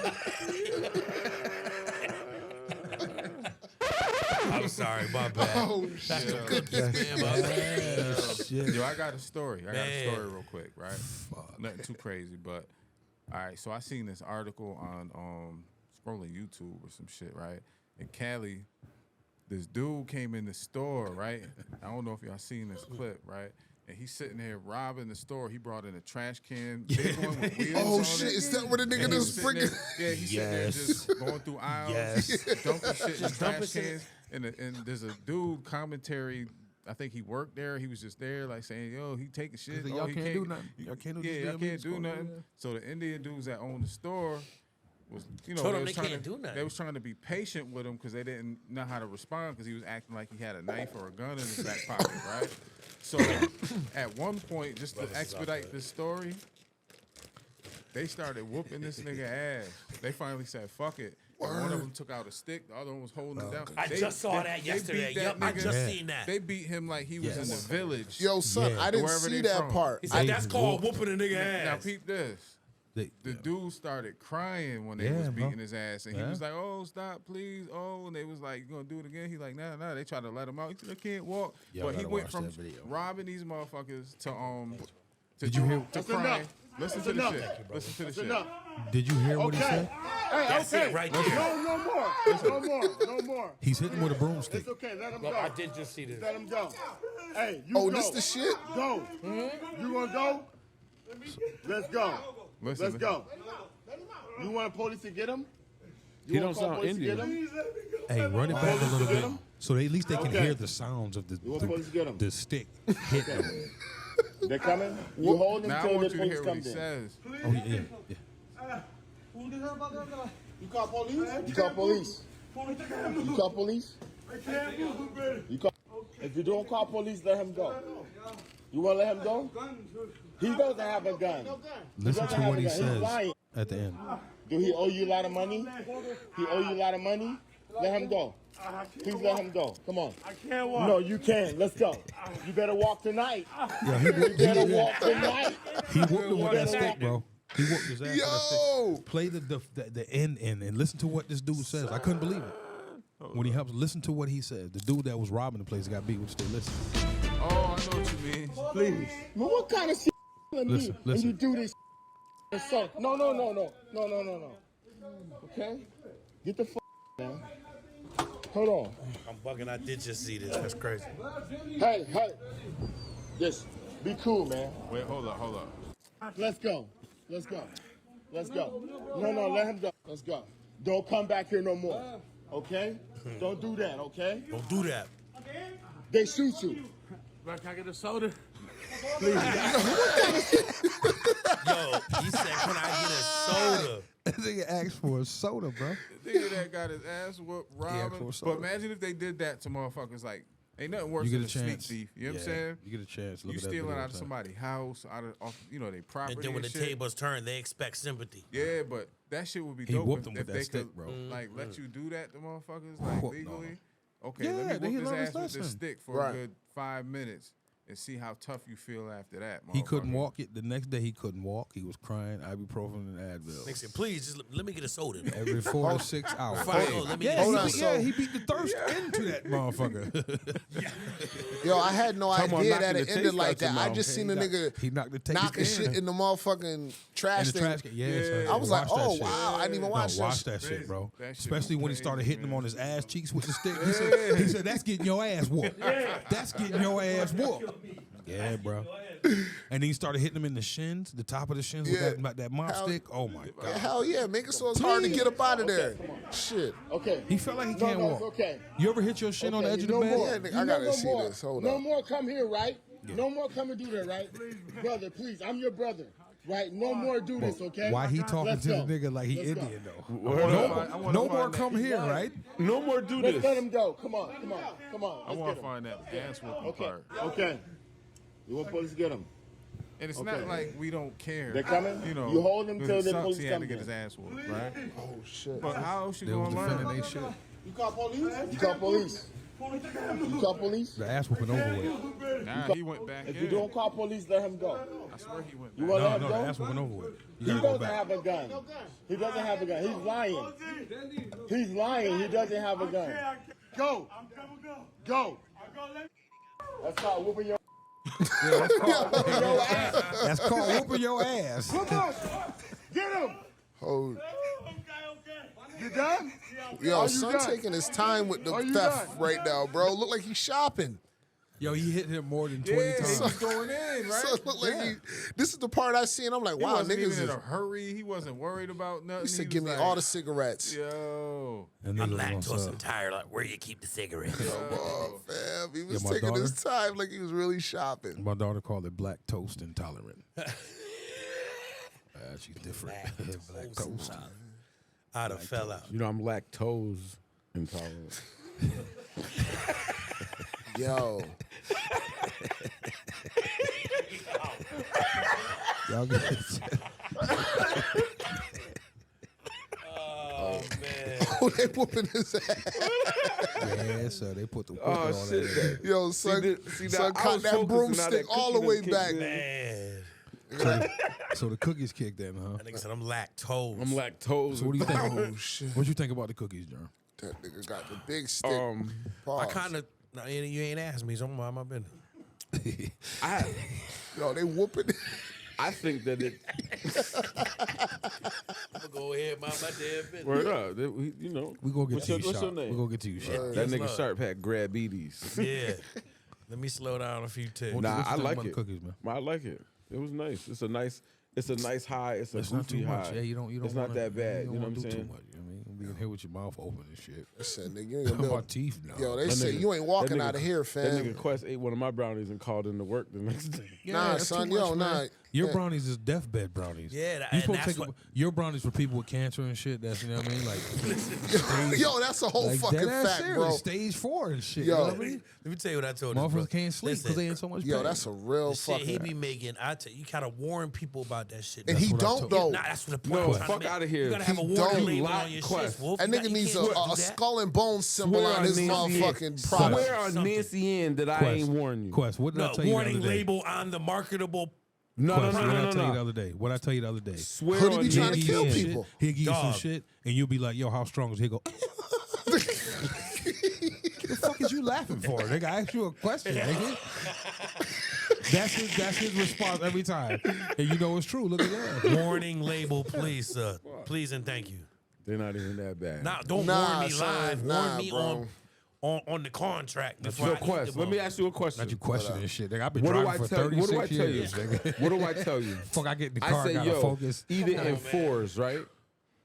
I'm sorry, my bad. Oh, That's the cookies, man. My bad. Yo, I got a story. I got a Man. story real quick, right? Nothing too crazy, but all right. So I seen this article on scrolling YouTube or some shit, right? In Cali, this dude came in the store, right? I don't know if y'all seen this clip, right? And he's sitting there robbing the store. He brought in a trash can, big one with wheels Oh on shit! it. Is that what a nigga And he just was sitting there- freaking? Yeah, he's sitting there just going through aisles, Yes. dumping shit in dumping trash shit. cans. And there's a dude commentary. I think he worked there. He was just there, like saying, "Yo, he taking shit. He's like, Oh, y'all he can't do nothing. Y'all can't do Yeah, this y'all damn can't meat do store, nothing." yeah. So the Indian dudes that owned the store was, Told they them was they trying can't to do nothing. They was trying to be patient with him because they didn't know how to respond because he was acting like he had a knife or a gun in his back pocket, right? So at one point, just to expedite this story, they started whooping this nigga ass. They finally said, "Fuck it." And one of them took out a stick. The other one was holding him down. I just saw that they yesterday. beat that Yup, I nigga. just seen that. They beat him like he was in the village. Yo, son, Yeah. I didn't Wherever see they that from. part. He said, They that's called whoop. whooping a nigga Now ass. peep this. The dude started crying when they Yeah, was bro. beating his ass, and he Yeah. was like, "Oh, stop, please!" Oh, and they was like, "You gonna do it again?" He like, "Nah." They tried to let him out. He said, "I can't walk." Y'all But he gotta went watch from that video. robbing these motherfuckers to Did you hear- to That's crying. enough. Listen That's to the enough. shit. Listen to the That's shit. enough. Did you hear what he Okay. said? Hey, That's okay. it right there. No more. No more. No more. He's hitting with a broomstick. It's okay. Let him Look, go. I did just see this. Let him go. Hey, you Oh, go. this the shit? Go. You want to go? Let's go. Listen. Let's go. You want police to get him? You He want don't sound police to get Indian. him? Hey, run it back a little Get bit, him? so at least they can Okay. hear the sounds of You want police to get him? the stick hitting him. They're coming? You hold him Now I till want the you to police hear what he comes in. says. Oh yeah. You call police? You call police? You call police? You call. If you don't call police, let him go. You want to let him go? He doesn't have a gun. Listen to what he He's says lying. at the end. Do he owe you a lot of money? He owe you a lot of money? Let him go. Please let him go. Come on. I can't walk. No, you can't. Let's go. You better walk tonight. Yeah, he You whooped, better walk tonight. he whooped him with that stick, bro. He whooped his ass with that stick. Yo, Play the end and listen to what this dude says. I couldn't believe it. When he helps, listen to what he said. The dude that was robbing the place got beat with the stick. Listen. Oh, I know what you mean. Please. Man, what kind of shit you Listen, when listen. you do this son? No. Okay? Get the fuck down. Hold on. I'm bugging. I did just see this. That's crazy. Hey. Just be cool, man. Wait, hold up. Let's go. No, let him go. Let's go. Don't come back here no more. Okay? Don't do that, okay? Don't do that. They shoot you. Can I get a soda? Please. Yo, he said, "Can I get a soda?" That nigga asked for a soda, bro. The nigga that got his ass whooped, robbing. for a But soda. imagine if they did that to motherfuckers. Like, ain't nothing worse You get than a a sneak chance. thief. You know what I'm saying? You get a chance. Look You at that stealing video out of time. somebody's house, off, they property. And then when the shit. tables turn, they expect sympathy. Yeah, but that shit would be He dope whooped him if with that they stick, could, bro. like, let you do that to motherfuckers, like, Whoop, no. legally. Okay, Yeah, let then me he whoop his learned his ass with this lesson. stick for Right. a good 5 minutes and see how tough you feel after that, He couldn't motherfucker. walk it. The next day he couldn't walk. He was crying. Ibuprofen and Advil. They said, "Please, just let me get a soda." Every 4 to 6 hours. Fine, let me Yeah, get a Hold on, soda. he beat the thirst into that motherfucker. Yo, I had no Talking about idea knocking that the it ended taste like out your that. I mouth. just seen a nigga He knocked the taste knocking in. shit in the motherfucking trash In the thing. trash can. Yeah, son. I was like, Watch that oh, shit. wow. I didn't even watch that watch shit. that shit, bro. That shit Especially was when he started crazy, hitting him man. on his ass cheeks with the stick. He said, "That's getting your ass whooped. That's getting your ass whooped." Yeah, bro. And then he started hitting him in the shins, the top of the shins Yeah. with that mop Hell- stick. Oh my Yeah, god. hell yeah. Make it so it's hard to get up out of there. Shit. Okay. He felt like he No, can't no, walk. it's okay. You ever hit your shin on the edge of the no bed? More. Yeah, nigga, You I know gotta no see more. this. Hold no up. more come here, right? No more come and do that, right? Brother, please, I'm your brother, right? No more do this, okay? Why he talking Let's to go. the nigga like he Let's go. Indian though? wanna No more find that- come here, right? No more do Let's this. let him go. Come on. I Let's want get to him. find that ass whooping Okay. part. Okay. You want police to get him? And it's Okay. not like we don't care. They're coming? You know, You hold him 'cause till it the sucks police he had come to get in. his ass whooped, right? Oh, shit. But how else you They was gonna defending learn? they shit. You call police? You call police? You call police? The ass whooping over with. Nah, he went back If in. you don't call police, let him go. I swear he went You back. want to No, let him no, go? the ass whooping over with. You He gotta go doesn't back. have a gun. He doesn't have a gun. He's lying. He's lying. He doesn't have a gun. Go. Go. That's called whooping your That's called whooping your ass. Come on. Get him. Oh, You done? yo, Are you son done? taking his time with the Are you theft done? right now, bro. Look like he's shopping. Yo, he hit him more than 20 Yeah, times. he was going in, right? So look like this is the part I see, and I'm like, He wow, wasn't niggas even in is. a hurry. He wasn't worried about nothing. He said, was give me like, all the cigarettes. Yo. And I'm nigga was lactose up. intolerant. Like, where you keep the cigarettes? Oh, fam. He was my taking his time like he was really shopping. My daughter called it black toast intolerant. She's different. Black toast. I'd have fell out. You know, I'm lactose intolerant. Yo. Y'all get Oh man. Oh, they whooping his ass. Yeah, so they put the whooping Oh, on shit. that. Yo, son, See, son I caught was that focused, and now broomstick that all the cookie way done back. kicked in. Man. So the cookies kicked in, huh? That nigga said I'm lactose. I'm lactose. So what do you think? Oh, shit. What you think about the cookies, John? That nigga got the big stick. I Pause. kind of. No, you ain't asked me, so I'm mind my business. Yo, they whooping. I think that it. I'm gonna go ahead, mind my damn business. Word up. You know. We gonna get What's to your- you, what's your Sharp. name? We gonna get to you, Sharp. That Yes, nigga Lord. Sharp had diabetes. Yeah. Let me slow down a few ticks. Nah, What you I think like about it. the cookies, man? I like it. It was nice. It's a nice high. It's a It's not goofy too much. high. Yeah, you don't. It's not that bad. You know what I'm do saying? Too much. You know what I mean, you be in here with your mouth open and shit. Listen, nigga, you ain't gonna be My able- teeth now. Yo, they That say nigga- you ain't walking that nigga- out of here, That fam. nigga Quest ate one of my brownies and called into work the next day. Nah, that's son, too much, yo, man. nah. Your Yeah. brownies is deathbed brownies. Yeah, you and supposed that's to take what- your brownies for people with cancer and shit. That's you know what I mean. Like, Yo, that's a whole like fucking dead ass fact, serious. bro. Stage 4 and shit. Yo. You know what I mean? Let me tell you what I told this Motherfuckers brother. can't sleep because Listen, they in so much pain. Yo, that's a real the shit fucking. he be making. You gotta warn people about that shit. And he what I don't told- though. Nah, that's what the point No, I'm trying to fuck make. outta here. You gotta have a He warning don't. label Lock on your Quest. shit, Wolf. That You nigga needs can't a do that. skull and bone symbol Swear on on his Nancy motherfucking product. Swear on Nancy Ann that I Quest. ain't warn you. Quest, what did I No, tell you warning the other day? label on the marketable. No, Quest, no, what no, did no, I tell you the no. other day? What I tell you the other day? Swear Hoodie on be trying to Nancy kill He'll Ann. give you people. shit. He'll give you some Dog. shit, and you'll be like, "Yo, how strong is he?" He'll go. The fuck is you laughing for, nigga? I asked you a question, nigga. That's his response every time, and you know it's true. Look at that. Warning label, please, sir. Please and thank you. They're not even that bad. Now, don't Nah, warn me son, live. nah, Warn me bro. on. on the contract. Before So, I eat Quest, the let me motherfucker. ask you a question. Not you questioning shit, nigga. I've been What do I driving for tell you? What do I 36 tell you? years, nigga. What do I tell you? Fuck, I get in the I car, say, gotta yo, focus. eat it in fours, right?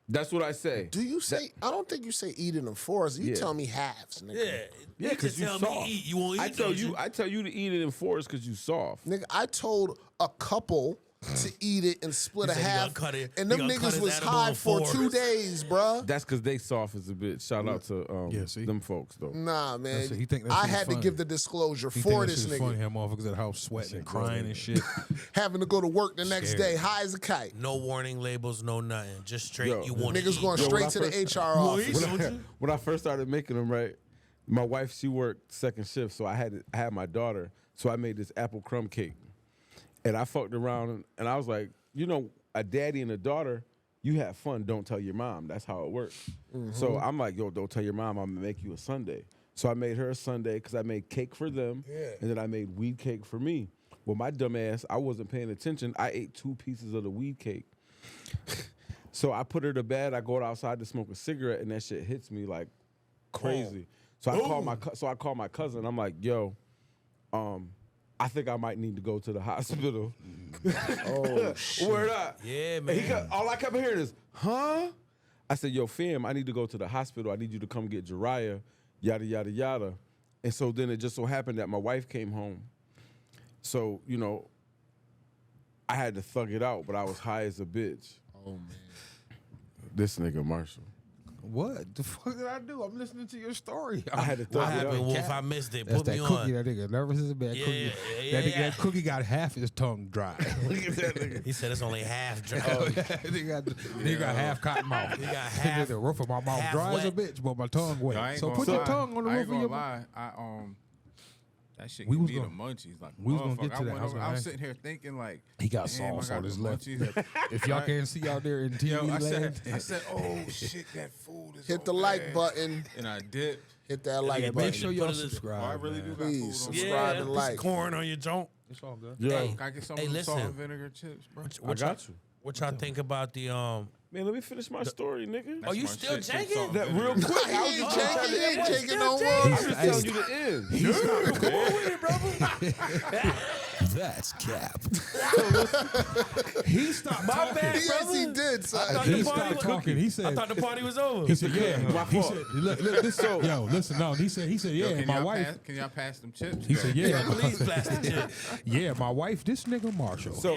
That's what I say. Do you say? I don't think you say eat it in fours. You Yeah. tell me halves, nigga. Yeah, Yeah, you because just you tell soft. me eat. You won't eat. I tell don't you, I tell you to eat it in fours because you soft. Nigga, I told a couple to eat it and split He a said he gonna half, cut it- and he them gonna cut niggas his was animal high in for 2 fours. days, bruh. That's because they soft as a bitch. Shout out to Yeah, see? them folks though. Nah, man. That's it. He think that I shit is had to funny. give the disclosure He for think that this shit is funny. nigga. Have motherfuckers at house sweating and crying and shit. Having to go to work the next Scary. day, high as a kite. No warning labels, no nothing. Just straight. Yo, You want Niggas going Yo, straight when I to the first- HR office. When I first started making them, right, my wife, she worked second shift, so I had my daughter, so I made this apple crumb cake, and I fucked around, and I was like, you know, a daddy and a daughter, you have fun, don't tell your mom. That's how it works. So I'm like, yo, don't tell your mom, I'm gonna make you a sundae. So I made her a sundae because I made cake for them, and then I made weed cake for me. Well, my dumb ass, I wasn't paying attention. I ate 2 pieces of the weed cake. So I put her to bed. I go outside to smoke a cigarette, and that shit hits me like crazy. So I call my cousin. I'm like, yo, I think I might need to go to the hospital. Oh, shit. Word up. Yeah, And man. all I kept hearing is, huh? I said, yo, fam, I need to go to the hospital. I need you to come get Jariah, yada, yada, yada. And so then it just so happened that my wife came home. So, you know, I had to thug it out, but I was high as a bitch. Oh, man. This nigga Marshall. What the fuck did I do? I'm listening to your story. I had to What thug it happened, out. Wolf? I missed it. That's Put that me cookie. on. That nigga nervous as a bad Yeah, cookie. yeah, That cookie got half his tongue dry. Look at that nigga. He said it's only half dry. He got half cotton mouth. He got half- The roof of my mouth half dry as a wet. bitch, but my tongue wet. Yo, I ain't So gonna put lie. your tongue on the I roof ain't of your gonna mouth. lie. That shit We give was me the gonna- munchies. Like, we was gonna get motherfucker. to that. I was I gonna was ask sitting here thinking like, He got damn, I sauce got on his the left. munchies. If y'all can't see out there in TV Yo, I land, said, oh shit, that food is Hit the over like there. button. And I dipped. Hit that like Yeah, button. make sure Put y'all it in- Oh, I subscribe. really do man. got Please, food over subscribe. there. Subscribe Yeah, and put like. some corn on your joint. It's all good. Yo, Hey, Can I get some Hey, of them salt listen. and vinegar chips, bro? I got you. What y'all think about the Man, let me finish my story, nigga. Oh, you my still shit, chips, janking? salt, and That vinegar. real quick. He I was ain't just taking, trying he to- ain't taking no I'm more. just telling you the end. That's Cap. He stopped My talking. bad, Yes, he brother. did, son. thought He the party stopped was talking. He I said, thought the party was over. he said, yeah. My He fault. said, look, listen, yo, listen, no. He said, Yo, yeah, can my y'all wife. Can y'all pass them chips? He said, yeah, Please plastic chip. yeah, my wife, this nigga Marshall. So,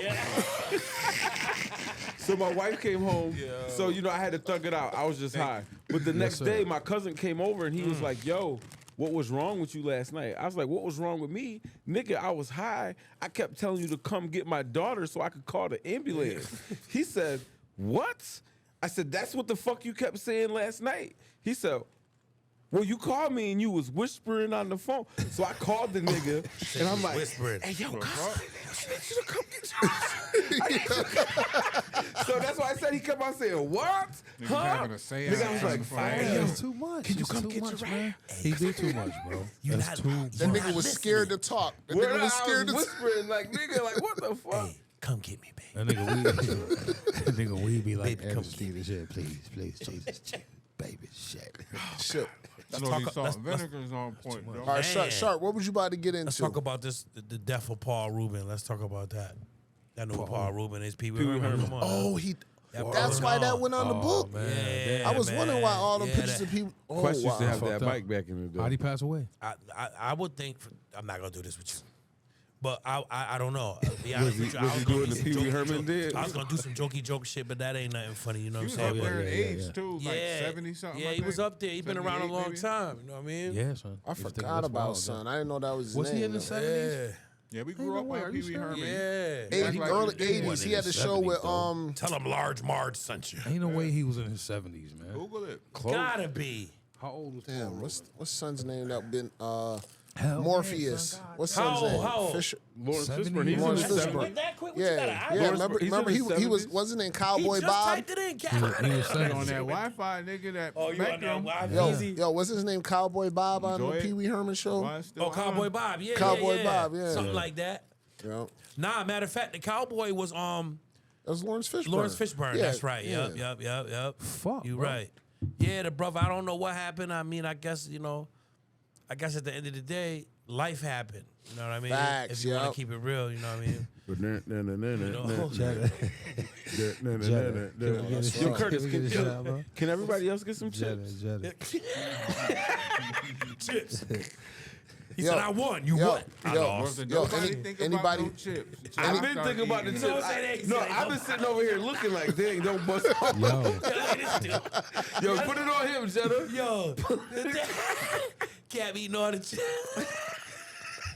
so my wife came home. So, you know, I had to thug it out. I was just high. But the next sir. day, my cousin came over and he was like, yo, what was wrong with you last night? I was like, what was wrong with me? Nigga, I was high. I kept telling you to come get my daughter so I could call the ambulance. He said, what? I said, that's what the fuck you kept saying last night. He said, well, you called me and you was whispering on the phone. So I called the nigga and I'm like, Whispering. hey, yo, cousin, I need you to come get yours. So that's why I said he kept on saying, what? Niggas Huh? having a seance Nigga, I was on like, the phone. hey, yo, It's too much. can you It's come too get much, your man? He did too much, bro. You That's not- too you That not nigga was listening. scared to talk. That word nigga up, was I scared was to whispering like, nigga, like, what the fuck? Hey, come get me, baby. That nigga we be like, Baby, come Anesthesia, shit, please, Jesus, baby, shit. Shit. You know, these salt and vinegar is on point, bro. All right, Man. Sharp, what was you about to get Let's into? talk about this, the death of Paul Rubin. Let's talk about that. That new Paul Rubin is Pee Wee Pee Wee Herman. Herman. Come on. Oh, he. That That's word why that on. went on the book. Yeah, I was wondering why all the man. pictures Yeah, of people. Oh, Quest used to wow. have that Fucked up. mic back in the day. How'd he pass away? I would think. I'm not gonna do this with you, but I don't know. I'll be honest with you. was I he was gonna doing do the some Pee Wee jokey Herman joke- did? I was gonna do some jokey joke shit, but that ain't nothing funny. You know He what was I'm up saying? there in yeah, age yeah. too, like 70 something. Yeah, I he was think. up there. He been around a 78 long maybe. time. You know what I mean? Yeah, son. I forgot about son. I didn't know that was his Was name. he in the though. 70s? Yeah. Yeah, we grew up way, are on you Pee Wee serious? Herman. Yeah. Act like Early you did. 80s. He had the show with Tell him Large Marge sent you. Ain't no way he was in his 70s, man. Google it. Gotta be. How old was Damn, what's son's name that been Hell, Morpheus? What's How son's old? name? How old? Fisher. Lawrence 70 Fishburne, he's in Lawrence his Fishburne. 70s. Went that quick? What you got an Yeah, eye? yeah. Lawrence- Remember, he's in remember his he was 70s? wasn't in He Cowboy just Bob. typed it in, Cap. He was On 70s. that Wi-Fi, nigga, that Oh, you on Spectrum. that Yo, Easy. yo, what's his name? Cowboy Bob on the Enjoy it. Pee Wee Herman show. Why it's still Oh, Cowboy on? Bob. Yeah, Cowboy yeah. Bob, yeah. Something like that. Yeah, Nah, matter of fact, the Cowboy was that was Lawrence Fishburne. Lawrence Fishburne. Yeah, That's right. yeah. Yep. Fuck, You bro. right. Yeah, the brother. I don't know what happened. I mean, I guess I guess at the end of the day, life happened. You know what I mean? Facts, if you want yup. to keep it real, you know what I mean? Yo, Curtis, can everybody else get some chips? Chips. He Yo, said, I won. You yo, won. I yo, lost. yo, Anybody anybody? chips? I've been thinking about the You chips. know what I'm saying? No, I've been sitting over here looking like, dang, don't bust off. Yo, put it on him, Jetta. Yo. Cap eating all the chips.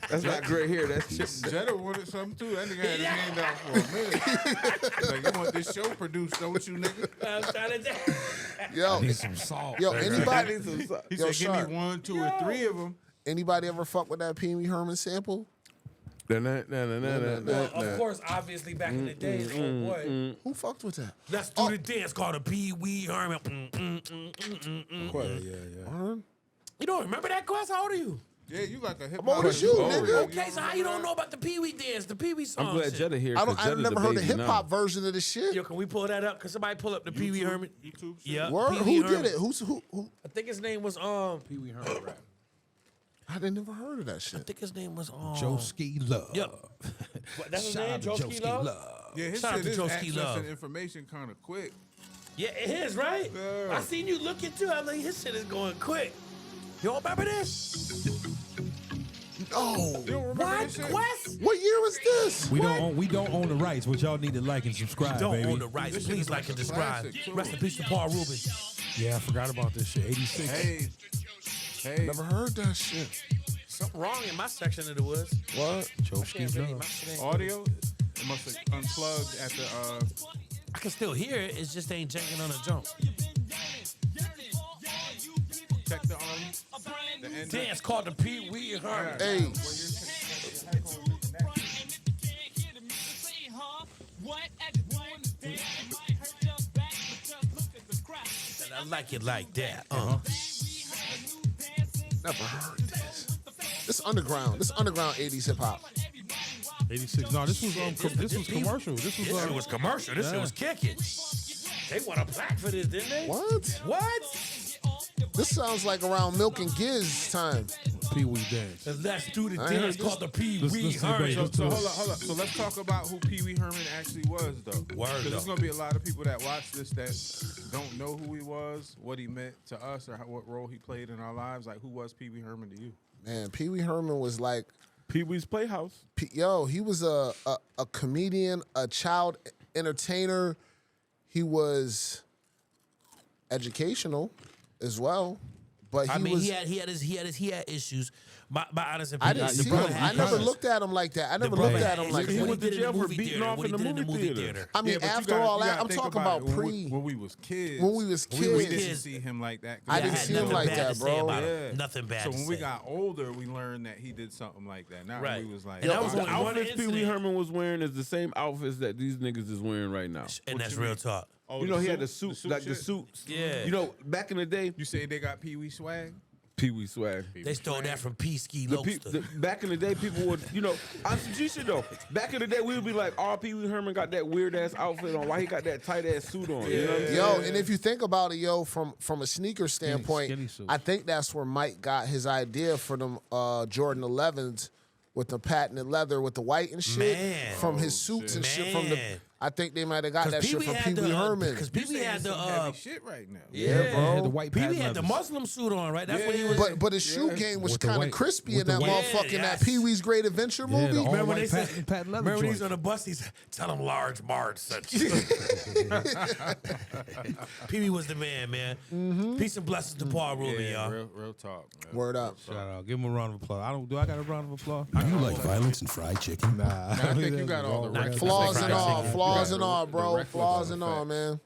That's not gray hair, that's chips. Jetta wanted something too. That nigga had his hand out for a minute. Like, you want this show produced, don't you, nigga? I'm trying to Yo, Need some salt. yo, anybody? He Yo, said, give Sharp, me 1, 2, or 3 of them. anybody ever fuck with that Pee Wee Herman sample? Well, of course, obviously, back in the day, oh boy. Who fucked with that? Let's do the dance called a Pee Wee Herman. Herman? You don't remember that, Quest? How old are you? Yeah, you like a hip I'm older hop. than you, nigga. Okay, so how you don't know about the Pee Wee dance, the Pee Wee song? I'm glad shit? Jetta here. I never heard the hip hop version of the shit. Yo, can we pull that up? Can somebody pull up the Pee Wee Herman? YouTube shit? Yeah. Word? Pee Wee Who Herman. did it? Who? I think his name was Pee Wee Herman rap. I didn't never heard of that I shit. think his name was Joeski Love. Yep. What, that's his name, Joeski Love? Yeah, his Shout out shit to is Joeski Love. accessing information kind of quick. Yeah, it is, right? Yeah. I seen you look into it. I was like, his shit is going quick. You don't remember this? No. You don't remember What? this shit? Quest? What year was this? We don't own the rights, but y'all need to like and subscribe, Don't baby. own the rights. This shit Please is like like and a subscribe. classic, too. Rest in peace to Paul Rubin. Yeah, I forgot about this shit. 86. Hey, Never heard that shit. Something wrong in my section of the woods. What? Joeski Really, my Love. shit ain't- audio? It must have unplugged at the, I can still hear it. It just ain't janking on the jump. check the end. Dance called the Pee Wee Herman. Hey, And I like it like that. never heard this. This underground 80s hip hop. 86. No, this was commercial. This This shit was commercial. This shit was kicking. They won a plaque for this, didn't they? What? What? This sounds like around Milk and Giz time. Pee Wee dance. And let's do the I heard dance this. called the Pee Let's- Wee let's Herman. debate. So hold up. So let's talk about who Pee Wee Herman actually was, though. Word, Because there's though. gonna be a lot of people that watch this that don't know who he was, what he meant to us, or what role he played in our lives. Like, who was Pee Wee Herman to you? Man, Pee Wee Herman was like, Pee Wee's Playhouse. he was a comedian, a child entertainer. He was educational as well, but I mean, was. he had issues. My honest I opinion. didn't the see brother him. had I never issues. looked at him like that. I The never brother looked had at him like issues. He What went that. to did in jail the for movie beating theater, off what in he the did in the movie movie theater. theater. I mean, Yeah, but after you gotta- all you that, gotta I'm think talking about about it. pre. When we was kids. When we was We kids. didn't see him like that. I Yeah, didn't had see him nothing like bad that, to say bro. about him. Yeah. Nothing bad So to when we say. got older, we learned that he did something like that. Now Right. we was like, And that was The only one outfits Pee Wee incident. Herman was wearing is the same outfits that these niggas is wearing right now. And that's you real mean? talk. oh, You know, he had the suit, like the shit? suits. Yeah. You know, back in the day, You say they got Pee Wee swag? Pee Wee swag. They stole that from P-Ski The Lobster. back in the day, people would, you know, on some G shit though. Back in the day, we would be like, "Oh, Pee Wee Herman got that weird ass outfit on. Why he got that tight ass suit on?" You know what I'm saying? Yo, and if you think about it, from a sneaker standpoint, skinny suit. I think that's where Mike got his idea for them Jordan 11s with the patented leather with the white and shit Man. from his suits and shit from the. Man. I think they might have got that shit Pee-wee from had Pee Wee Herman. Because You Pee-wee had saying the some heavy shit right now. Yeah, bro. Had the white Pee-wee patent had the leathers. Muslim suit on, right? That's what he was. But his shoe game was With the kind of white- crispy with in the that white- motherfucking Yes. that Pee Wee's Great Adventure Yeah, movie. the all Remember when white they said, patent leather remember when he's joint. on the bus, he said, tell him large Marge such. Pee-wee was the man. Peace and blessings to Paul Rubin, Yeah, y'all. real talk. Man. Word up. Shout out. Give him a round of applause. Do I got a round of applause? You like violence and fried chicken? Nah. I think you got all the Nah, right Flaws and Fried all, chicken. flaws Yeah, and all, the bro. records Flaws are and all, facts. man.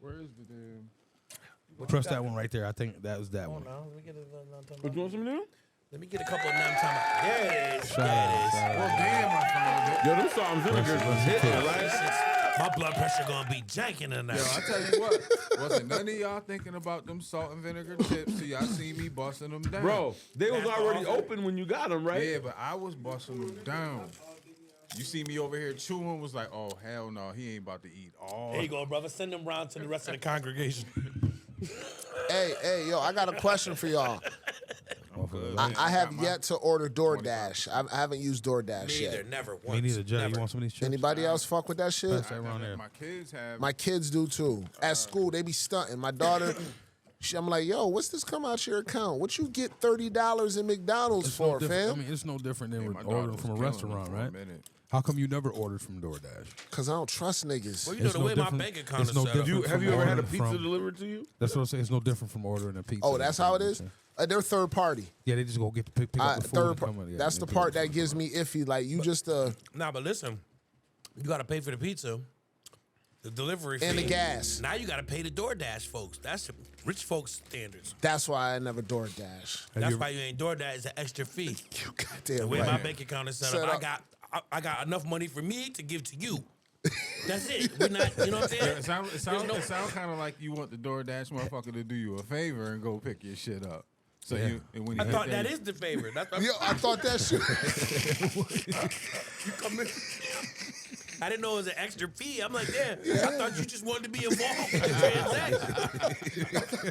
Where is the damn? Press that one right there. I think that was that one. Let me get a, What, you want some new? let me get a couple of them time. There it is. Shout out, There it shout is. Well, damn, I found it. Yo, them salt and vinegars was hitting, right? This is- My blood pressure gonna be janking tonight. Yo, I tell you what, wasn't none of y'all thinking about them salt and vinegar chips till y'all see me busting them down. Bro, they was That's already awesome. open when you got them, right? Yeah, but I was busting them down. You see me over here chewing, was like, oh, hell no, he ain't about to eat all. There you go, brother. Send them round to the rest of the congregation. Hey, yo, I got a question for y'all. motherfucker. I have yet to order DoorDash. I haven't used DoorDash Me either, yet. never once. Me neither, Jay. Never. You want some of these chips? Anybody else fuck with that shit? Pass that around there. My kids have. My kids do too. At school, they be stunting. My daughter, I'm like, yo, what's this come out your account? What you get $30 in McDonald's It's for, no different- fam? I mean, it's no different than my daughter ordering was from a killing restaurant, them for a right? minute. How come you never ordered from DoorDash? Cause I don't trust niggas. Well, you know It's the no way my different- bank account it's is no set up. different Have you ever had a ordering pizza from- delivered to you? That's what I'm saying. It's no different from ordering a pizza. Oh, that's how it is. They're third party. Yeah, they just go get pick up the food. Third and par- come out. Yeah, that's they the do part it. that gives me iffy. Like you just Nah, but listen, you got to pay for the pizza, the delivery fee, And the gas. Now you got to pay the DoorDash folks. That's the rich folks standards. That's why I never DoorDash. That's why you ain't DoorDash. It's an extra fee. You goddamn The way right. my bank account is set Set up, up. I got enough money for me to give to you. That's it. We're not, you know what I'm saying? It sounds kind of like you want the DoorDash motherfucker to do you a favor and go pick your shit up. So you, and when you I hit thought that, that is the favor. That's what Yo, I thought that shit. you come in. I didn't know it was an extra fee. I'm like, damn, I thought you just wanted to be involved in the transaction.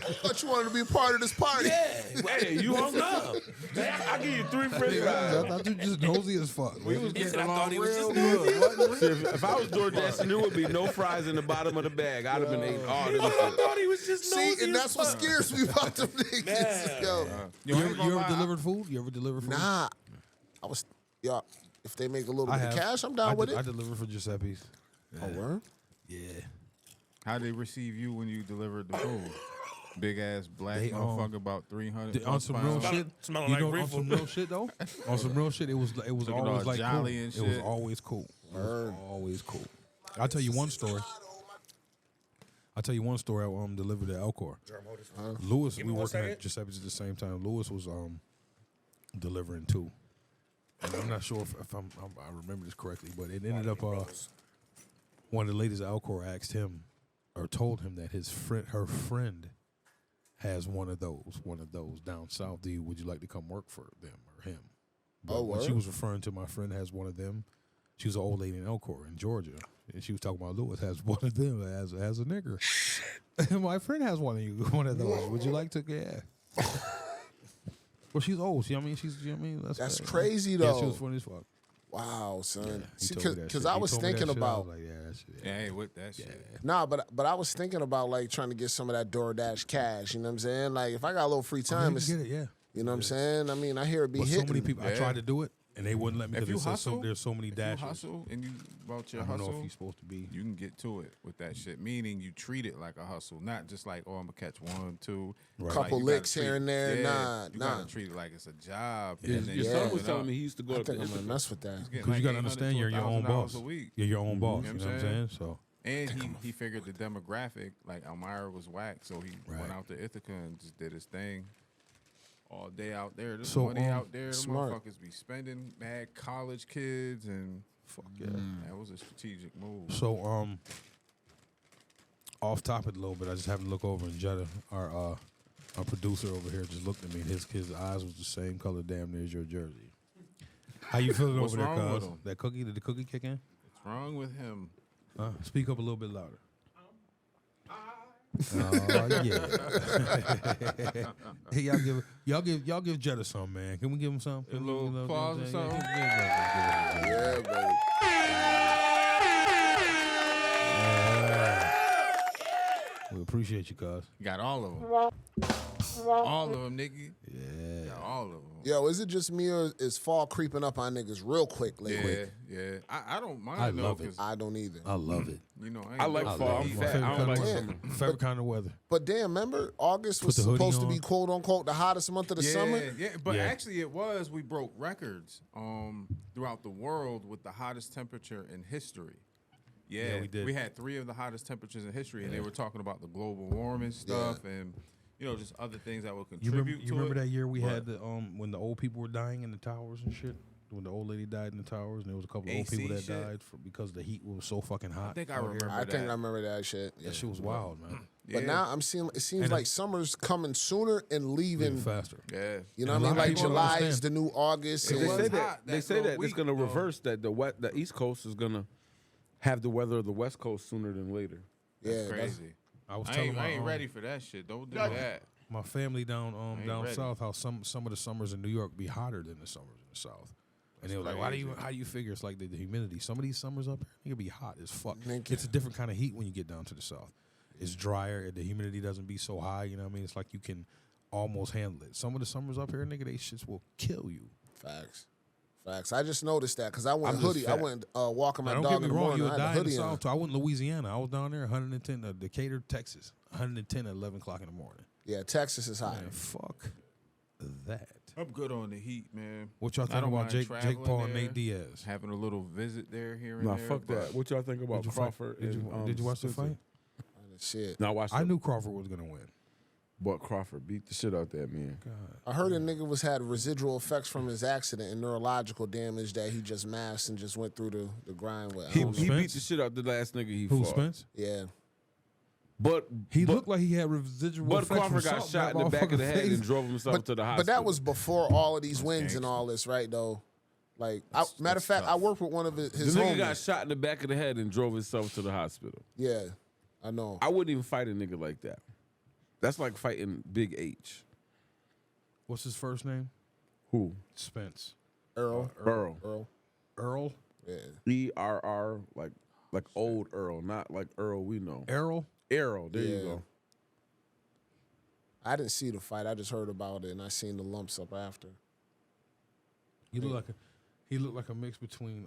I thought you wanted to be a part of this party. Yeah. Hey, you hung up. I give you 3 French I fries. thought you just nosy as fuck. He said, I thought he was just real nosy. good. See, if I was DoorDashing, there would be no fries in the bottom of the bag. I'd have been eating all this I shit. thought he was just nosy. See, and that's what scares me about them niggas. Man. Yo, You ever delivered food? You ever delivered food? nah. I was, yo, if they make a little I bit of have. cash, I'm down with I it. delivered for Giuseppe's. Oh, word? Yeah. How they receive you when you delivered the food? Big ass black They, motherfucker, about 300 On some real pounds. shit, smelling you like know, on reefer. some real shit though. On some real shit, it was Looking all always like jolly cool. and It was shit. always cool. It was always cool. I'll tell you one story. I delivered at Elcor. Lewis, we me one working second. at Giuseppe's at the same time. Lewis was delivering too. And I'm not sure if I remember this correctly, but it ended up one of the ladies at Elcor asked him or told him that her friend has one of those down south. Would you like to come work for them or him? But when she was referring to my friend has one of them, she was an old lady in Elcor in Georgia, and she was talking about Lewis has one of them as a nigger. My friend has one of those. Would you like to? Yeah. Well, she's old. That's crazy, Yeah, though. she was funny as fuck. Wow, son. He See, told me that because shit. I He was told me that thinking shit. I about, was like, yeah, that shit. Yeah, I ain't with that shit. nah, but I was thinking about like trying to get some of that DoorDash cash. You know what I'm saying? Like if I got a little free time, You it's, can get it, yeah. you know what I'm saying? I mean, I hear it be But hitting. so many people. I Yeah. tried to do it, and they wouldn't let me If because you hustle, there's so many If you dashes. hustle and you about your I don't know hustle, if you're supposed to be. you can get to it with that shit. Meaning you treat it like a hustle, not just like, oh, I'm gonna catch 1, 2, Right. Couple you gotta licks here treat- and there. Yeah, Nah, you nah. gotta treat it like it's a job. Your and then your you son open was up. telling me he used to go I up to think I'm gonna Ithaca. mess with that. Getting Because like you got to $800 understand, to you're your own $1,000 boss. a week. You're your own boss. You You know know what what I'm I'm saying? So And he figured the demographic, like Elmira was whack, so he Right. went out to Ithaca and just did his thing. All day out there. There's So, money out there. The smart. motherfuckers be spending mad college kids and fuck yeah. That was a strategic move. So off topic a little bit. I just happened to look over and Jetta, our producer over here, just looked at me and his eyes was the same color damn near as your jersey. How you feeling What's over there, wrong with cuz? him? That cookie? Did the cookie kick in? What's wrong with him? Speak up a little bit louder. Oh yeah. Hey, y'all give Jetta some, man. Can we give him some? A little applause or something? Yeah, baby. We appreciate you, cuz. Got all of them. All of them, nigga. Yeah. Got all of them. Yo, is it just me or is fall creeping up on niggas real quick lately? Yeah. I don't mind I though, love it. 'cause, I don't either. I love it. you know, I like fall. I'm fat. I don't like summer. Favorite kind of weather. But damn, remember August was Put the hoodie supposed to be on. quote unquote the hottest month of the summer. Yeah, but Yeah. actually it was. We broke records throughout the world with the hottest temperature in history. Yeah, we did. We had 3 of the hottest temperatures in history, and they were talking about the global warming stuff and just other things that will You contribute to remember it. that year we But had the when the old people were dying in the towers and shit? When the old lady died in the towers, and there was a couple of old AC people that shit? died because the heat was so fucking hot. I think I out here. remember I think that. I remember that shit. Yeah. That shit was wild, man. But Yeah. now I'm seeing it seems And like summer's coming sooner and leaving. Even faster. Yeah, You know And what I a mean? lot of Like people July understand. is the new August. It and- They was say hot that that say little that it's week, gonna though. reverse that the East Coast is gonna have the weather of the West Coast sooner than later. yeah, that's that's- crazy. I was I telling ain't, my I ain't ready for that shit. Don't do that. My family down down ready. south, how some of the summers in New York be hotter than the summers in the south. And they were like, how do you figure it's like the humidity? Some of these summers up here, it be hot as fuck. It's a different kind of heat when you get down to the south. It's drier, the humidity doesn't be so high, you know what I mean? It's like you can almost handle it. Some of the summers up here, nigga, they shits will kill you. Facts. I just noticed that because I went I'm just hoodie. I fat. went walking my Now, dog don't in get me the wrong, morning. you'll I had die a in the hoodie on. south. I went to Louisiana. I was down there, 110, Decatur, Texas, 110 at 11 o'clock in the morning. Yeah, Texas is hot. Man, fuck that. I'm good on the heat, man. What y'all I think don't about mind Jake traveling Paul and there, Nate Diaz? having a little visit there, here and Nah, there. fuck but that. What y'all think about Did you Crawford? Did you watch the fight? Shit. No, I watched I it. knew Crawford was gonna win. But Crawford beat the shit out that man. I heard a nigga had residual effects from his accident and neurological damage that he just masked and just went through the grind with. He Spence? beat the shit out the last nigga he Who, fought. Spence? Yeah. But He looked like he had residual But effects Crawford from got something shot in the that back of the motherfucker head face. and drove himself to the hospital. But that was before all of these wins and gangster. all this, right? Though, like, matter of that's fact, I tough. worked with one of his the nigga homies. got shot in the back of the head and drove himself to the hospital. Yeah, I know. I wouldn't even fight a nigga like that. That's like fighting Big H. What's his first name? Who? Spence. Earl. Earl? Yeah. ERR, like old Earl, not like Earl we know. Errol? Errol, there you Yeah. go. I didn't see the fight. I just heard about it and I seen the lumps up after. He looked like a mix between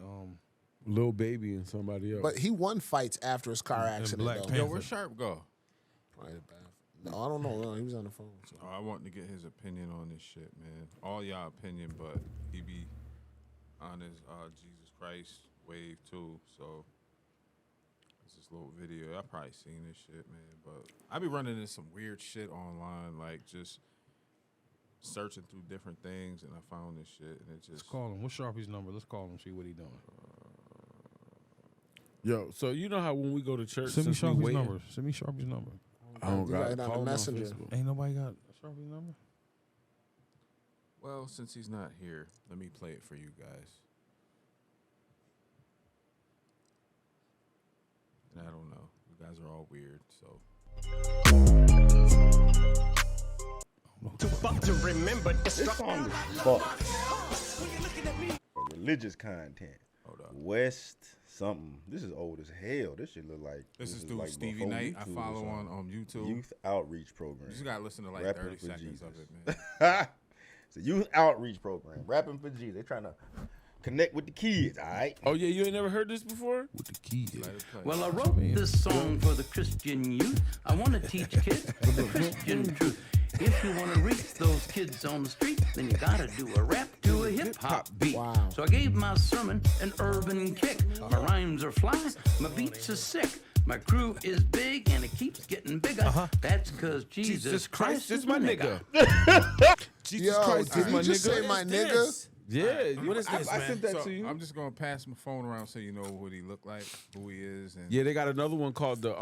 Lil Baby and somebody else. But he won fights after his car accident, Black though. Panther. Yo, where'd Sharp go? Probably the bathroom. No, I don't know. No, he was on the phone. So. I want to get his opinion on this shit, man. All y'all opinion, but he be on his Jesus Christ wave too. So it's this little video. I probably seen this shit, man. But I be running into some weird shit online, like just searching through different things, and I found this shit, and it Let's just call him. What's Sharpie's number? Let's call him, see what he doing. Yo, so you know how when we go to church, Send me since we Sharpie's waiting- number. Send me Sharpie's number. I don't You got got it. it on Call the him on messenger. Facebook. Ain't nobody got Sharpie's number? well, since he's not here, let me play it for you guys. And I don't know. You guys are all weird, so. To remember This song is fuck. Religious content. Hold up. West something. This is old as hell. This shit look like This is is dude like Stevie before Knight. I YouTube or follow on something. YouTube. Youth outreach program. You just gotta listen to like Rapping 30 for seconds of Jesus. it, man. It's a youth outreach program. Rapping for Jesus. They trying to connect with the kids, all right? Oh yeah, you ain't never heard this before? With the key. Let it play. Well, I wrote this song for the Christian youth. I want to teach kids the Christian truth. If you want to reach those kids on the street, then you gotta do a rap to a hip-hop beat. Wow. So I gave my sermon an urban kick. My rhymes are fly, my beats are sick. My crew is big and it keeps getting bigger. That's cause Jesus Christ is my nigga. Jesus Yo, Christ did is he my just nigga. say my nigga? Yeah, What is this, I man? sent that So to you. I'm just gonna pass my phone around so you know what he look like, who he is, and Yeah, they got another one called the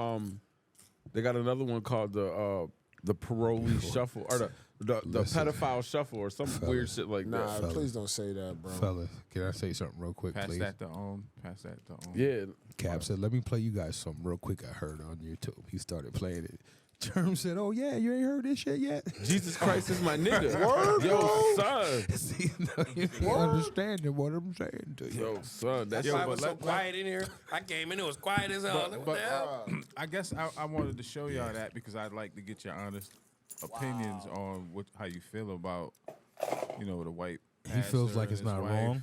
parolee shuffle or the Listen. pedophile shuffle or some weird shit like Nah, that. please don't say that, bro. Fella, can I say something real quick, pass please? that to Pass that to Yeah, Cap said, let me play you guys something real quick I heard on YouTube. He started playing it. Germ said, oh, yeah, you ain't heard this shit yet? Jesus Christ is my nigga. Word, Yo, bro. son. See, no, you ain't understanding what I'm saying to you. Yo, son. That's That's why Yo, it was but so let- quiet in here. I came in, it was quiet as hell. What the hell? I guess I wanted to show y'all that because I'd like to get your honest opinions on how you feel about, the white. He feels pastor like it's and his not wife. wrong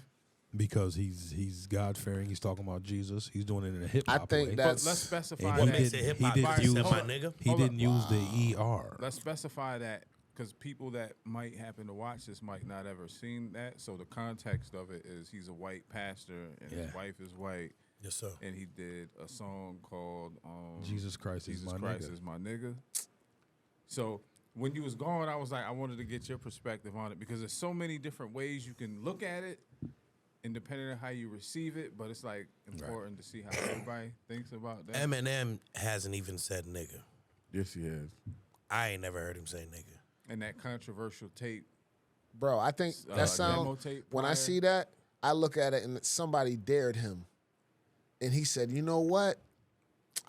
because he's God-fearing. He's talking about Jesus. He's doing it in a hip-hop I think way. But that's let's specify And What that. makes it hip hop? he You didn't said use- my nigga. He Hold didn't use the ER. Let's specify that because people that might happen to watch this might not ever seen that. So the context of it is he's a white pastor and his Yeah. wife is white, Yes, sir. and he did a song called Jesus Christ is Jesus my Christ nigga. is my nigga. So when you was gone, I was like, I wanted to get your perspective on it because there's so many different ways you can look at it, and depending on how you receive it. But it's like important to see how everybody thinks about that. Eminem hasn't even said nigga. Yes, he has. I ain't never heard him say nigga. And that controversial tape. Bro, I think demo that sound. tape When I prior. see that, I look at it and somebody dared him, and he said, "You know what?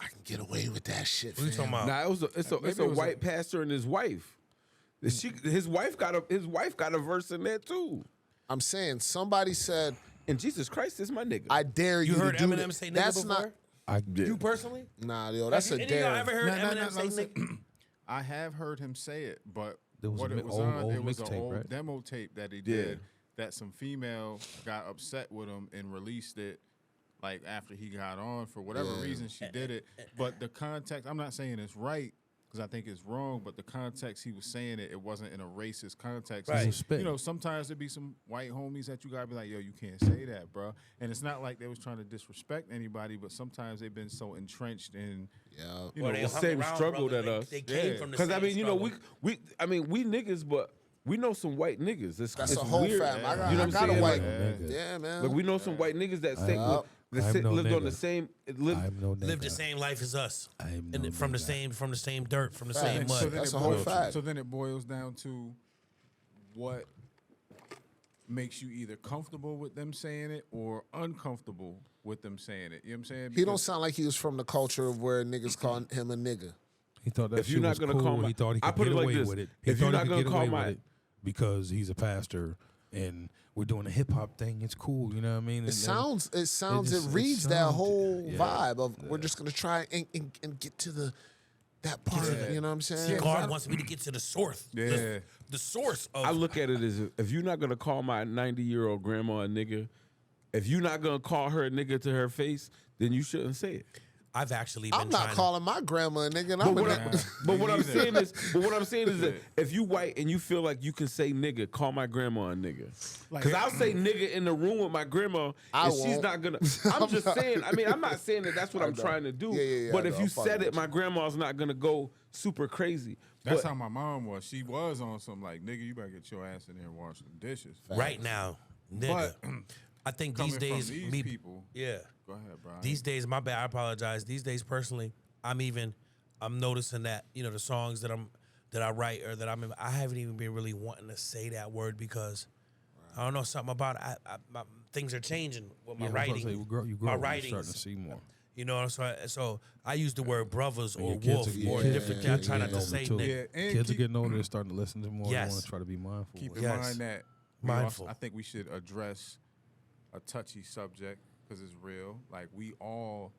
I can get away with that shit." What you fam." talking about? Nah, it's Maybe a it was white pastor and his wife. His wife got a verse in there too. I'm saying somebody said, And Jesus Christ is my nigga. "I dare you." You heard to do Eminem that. say nigga That's before? not. I did. You personally? Nah, yo, that's a Any of y'all dare. ever heard Eminem say listen. nigga? I have heard him say it, but There was what an it was old- on, old it was an mixtape, old right? demo tape that he Yeah. did that some female got upset with him and released it like after he got on for whatever reason she did it. But the context, I'm not saying it's right because I think it's wrong, but the context he was saying it wasn't in a racist context. Right. Respect. You know, sometimes there be some white homies that you gotta be like, yo, you can't say that, bro. And it's not like they was trying to disrespect anybody, but sometimes they've been so entrenched in, Yeah. you know, They the hung same around, struggle brother. that us. They came Yeah. from the Because same I mean, you know, struggle. we niggas, but we know some white niggas. That's it's a whole weird. fam. I got, You know I what got I'm a saying? white. Like, Yeah, man. Like we know some white niggas that Yup. lived on the same. I'm no nigga. Live the same life as us. I'm And no from the nigga. same dirt, from the Facts. same So mud. That's it a whole boils- fact. So then it boils down to what makes you either comfortable with them saying it or uncomfortable with them saying it. You know what I'm saying? He don't Because- sound like he was from the culture of where niggas call him a nigga. He thought that If shit you're not was gonna cool. call my- He thought he I could put get it like away this. with it. He If thought you're he not could gonna get call away my- with it because he's a pastor and we're doing a hip hop thing. It's cool, you know what I mean? It sounds. It reads that whole vibe of we're just gonna try and get to that part of it. You know what I'm saying? God wants me to get to the source. Yeah. The source of. I look at it as if you're not gonna call my 90-year-old grandma a nigga, if you're not gonna call her a nigga to her face, then you shouldn't say it. I've actually been I'm not trying calling my grandma a nigga. And But I'm a what, nigga. but what I'm neither. saying is, that if you white and you feel like you can say nigga, call my grandma a nigga. Because I'll say nigga in the room with my grandma, I and she's won't. not gonna. I'm just saying. I mean, I'm not saying that that's what I'm trying to do. Yeah, but I if know. you I'm fucking said it, with my grandma's not gonna go super crazy. That's But- how my mom was. She was on something like, nigga, you better get your ass in there and wash some dishes. right now, nigga. But I think coming these days, from these me, people, yeah. go ahead, bro. These days, my bad. I apologize. These days, personally, I'm noticing that the songs that I write or that I'm in, I haven't even been really wanting to say that word because I don't know something about it. My things are changing with my writing. You grow, my you're writings. starting to see more. You know, so I use the word brothers or Your kids wolf are- or kids- different. kids I try are not to getting say older, too. nigga. and Kids are keep, getting older. They're starting to listen to more. Yes. They want to try to be mindful. keep with in it. Yes. mind that Mindful. I think we should address a touchy subject because it's real. Like we all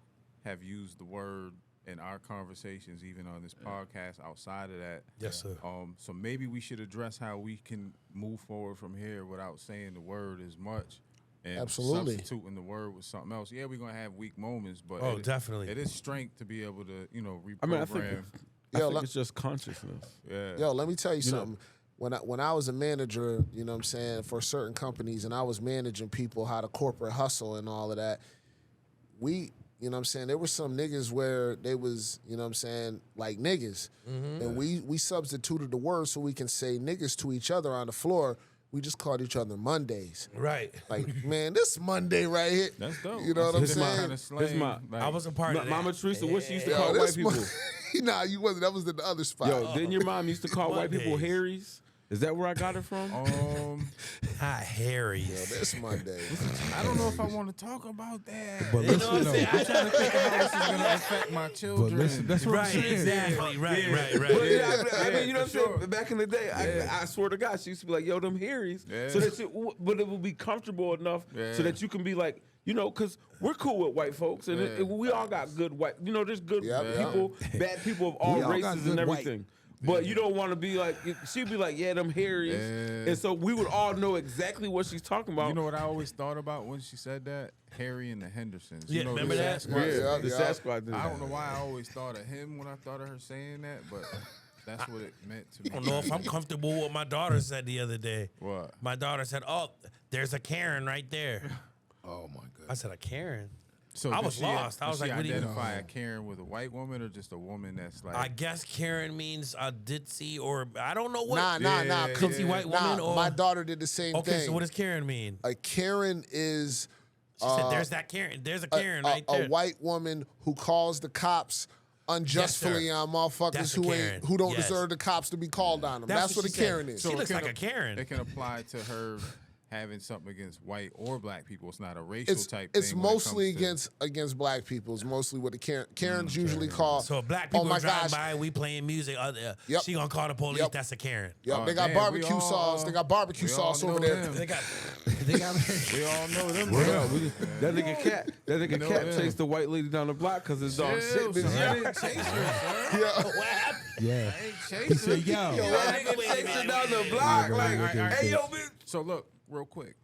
have used the word in our conversations, even on this podcast. Outside of that, Yes, sir. So maybe we should address how we can move forward from here without saying the word as much. And Absolutely. substituting the word with something else. Yeah, we're gonna have weak moments, but Oh, definitely. it is strength to be able to, reprogram. I mean, I think Yo, it's just consciousness. yeah. Yo, let me tell you something. When I was a manager, you know what I'm saying, for certain companies, and I was managing people how to corporate hustle and all of that, we, you know what I'm saying, there were some niggas where they was, you know what I'm saying, like niggas. And we substituted the word so we can say niggas to each other on the floor. We just called each other Mondays. Right. Like, man, this Monday right here. That's dope. You know what I'm That's saying? kinda slang, like- I was a part of that. Mama Teresa, what she used to Yo, call white this people? Nah, you wasn't. That was in the other spot. Yo, didn't your mom used to call white people Mondays. Harrys? Is that where I got it from? Not Harry. Yo, this Monday. I don't know if I want to talk about that. But You know what I'm listen, saying? though. I'm trying to think of how this is going to affect my children. But listen, that's what I'm Right, saying. exactly. Right. But yeah, I mean, you know what I'm for saying? Back in the day, I swear to God, she used to be like, yo, them Harrys. Yeah. So that but it will be comfortable enough so that you can be like, because we're cool with white folks and we all got good white, there's good people, bad people of all We all got races and good white. everything. But you don't want to be like, she'd be like, yeah, them Harrys. And so we would all know exactly what she's talking about. You know what I always thought about when she said that? Harry and the Hendersons. Yeah, You know, remember the that? Sasquatch? the Sasquatch did I that. don't know why I always thought of him when I thought of her saying that, but that's what it meant to me. I don't know if I'm comfortable with what my daughter said the other day. What? My daughter said, "Oh, there's a Karen right there." Oh my I god. said, "A Karen?" So I did was she- lost. I did was she like, what do you- identify a Karen with a white woman or just a woman that's like? I guess Karen means a ditzy or I don't know what. Nah. Ditzy white woman or my daughter did the same okay, thing. so what does Karen mean? A Karen is She said, "There's that Karen. There's a Karen right a there." white woman who calls the cops unjustly Yes, sir. on motherfuckers That's a who Karen. who don't Yes. deserve the cops to be called on them. That's what a she said. Karen is. She it looks can like a Karen. It can apply to her having something against white or black people. It's not a racial type It's thing. when it mostly comes to- against black people. It's mostly what the Karens usually call. So if black oh people my are driving gosh. by, we playing music. Yep. She gonna call the police. Yep. That's a Karen. Yep, Oh, they got damn, barbecue we all, sauce. They got barbecue we all sauce know over there. them. They got. We all know them. Yeah, bro. that nigga know Cat him. chased the white lady down the block because his dog Chill, shit. son. I didn't chase her, son. Yeah. What happened? Yeah. I ain't He chasing said, yo. That nigga chased her down the block. Like, hey, yo, bitch. So look, real quick.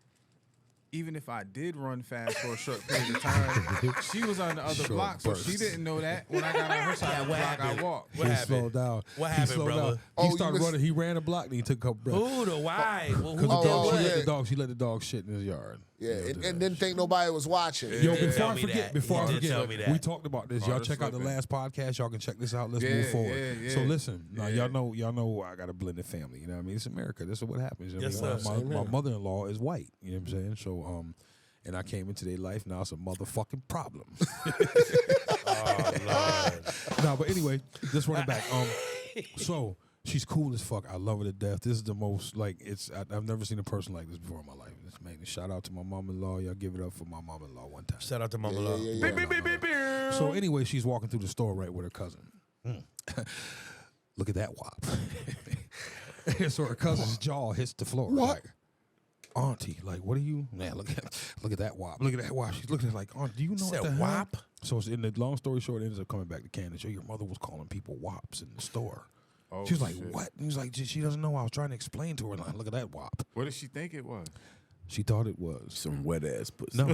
Even if I did run fast for a short period of time, she was on the other Short block, so burst. she didn't know that. When I got on her side of the what block, happened? I walked. What He happened? slowed down. What He happened, slowed brother? down. Oh, He you started was- running. He ran a block, and he took a couple breaths. Who the why? Well, who Because did Oh, she what? let yeah. the dog. She let the dog shit in his yard. Yeah, You know, and do that didn't think nobody was watching. Yo, did before tell I me forget, that. before You I did forget, tell me that. we talked about this. Oh, Y'all the check out the slipping. last podcast. Y'all can check this out. Let's Yeah, move forward. yeah, So yeah. listen, now Yeah. y'all know I got a blended family. You know what I mean? It's America. This is what happens. You know Yes, what I mean? sir. My Same here. mother-in-law is white. You know what I'm saying? So and I came into their life. Now it's a motherfucking problem. Oh Lord. No, but anyway, just running back. So she's cool as fuck. I love her to death. This is the most I've never seen a person like this before in my life. This man, shout out to my mom-in-law. Y'all give it up for my mom-in-law one time. Shout out to Mama Love. So anyway, she's walking through the store right with her cousin. Look at that wop. So her cousin's jaw hits the floor. What? Like, Auntie, like, what are you? Man, look at that wop. Look at that wop. She's looking at it like, Aunt, do you know Said what the hell? wop? So in the long story short, it ends up coming back to Candace. Your mother was calling people wops in the store. Oh, She was like, shit. what? He was like, she doesn't know. I was trying to explain to her, like, look at that wop. What did she think it was? She thought it was. Some wet ass pussy. No.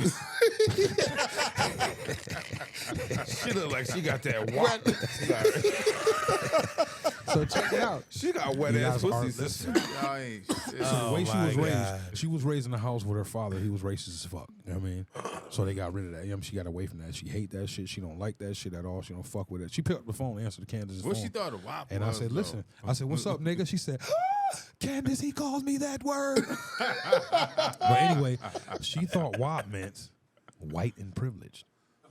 She look like she got that wop. So check it out. She got wet You ass guys are- pussy. listen. Y'all ain't shit. The way she my was raised, God. she was raised in a house with her father. He was racist as fuck. You know what I mean? So they got rid of that. You know, she got away from that. She hate that shit. She don't like that shit at all. She don't fuck with it. She picked up the phone, answered Candace's What phone. she thought a wop And I was, said, though? listen. I said, what's up, nigga? She said, Candace, he calls me that word. But anyway, she thought WAP meant white and privileged.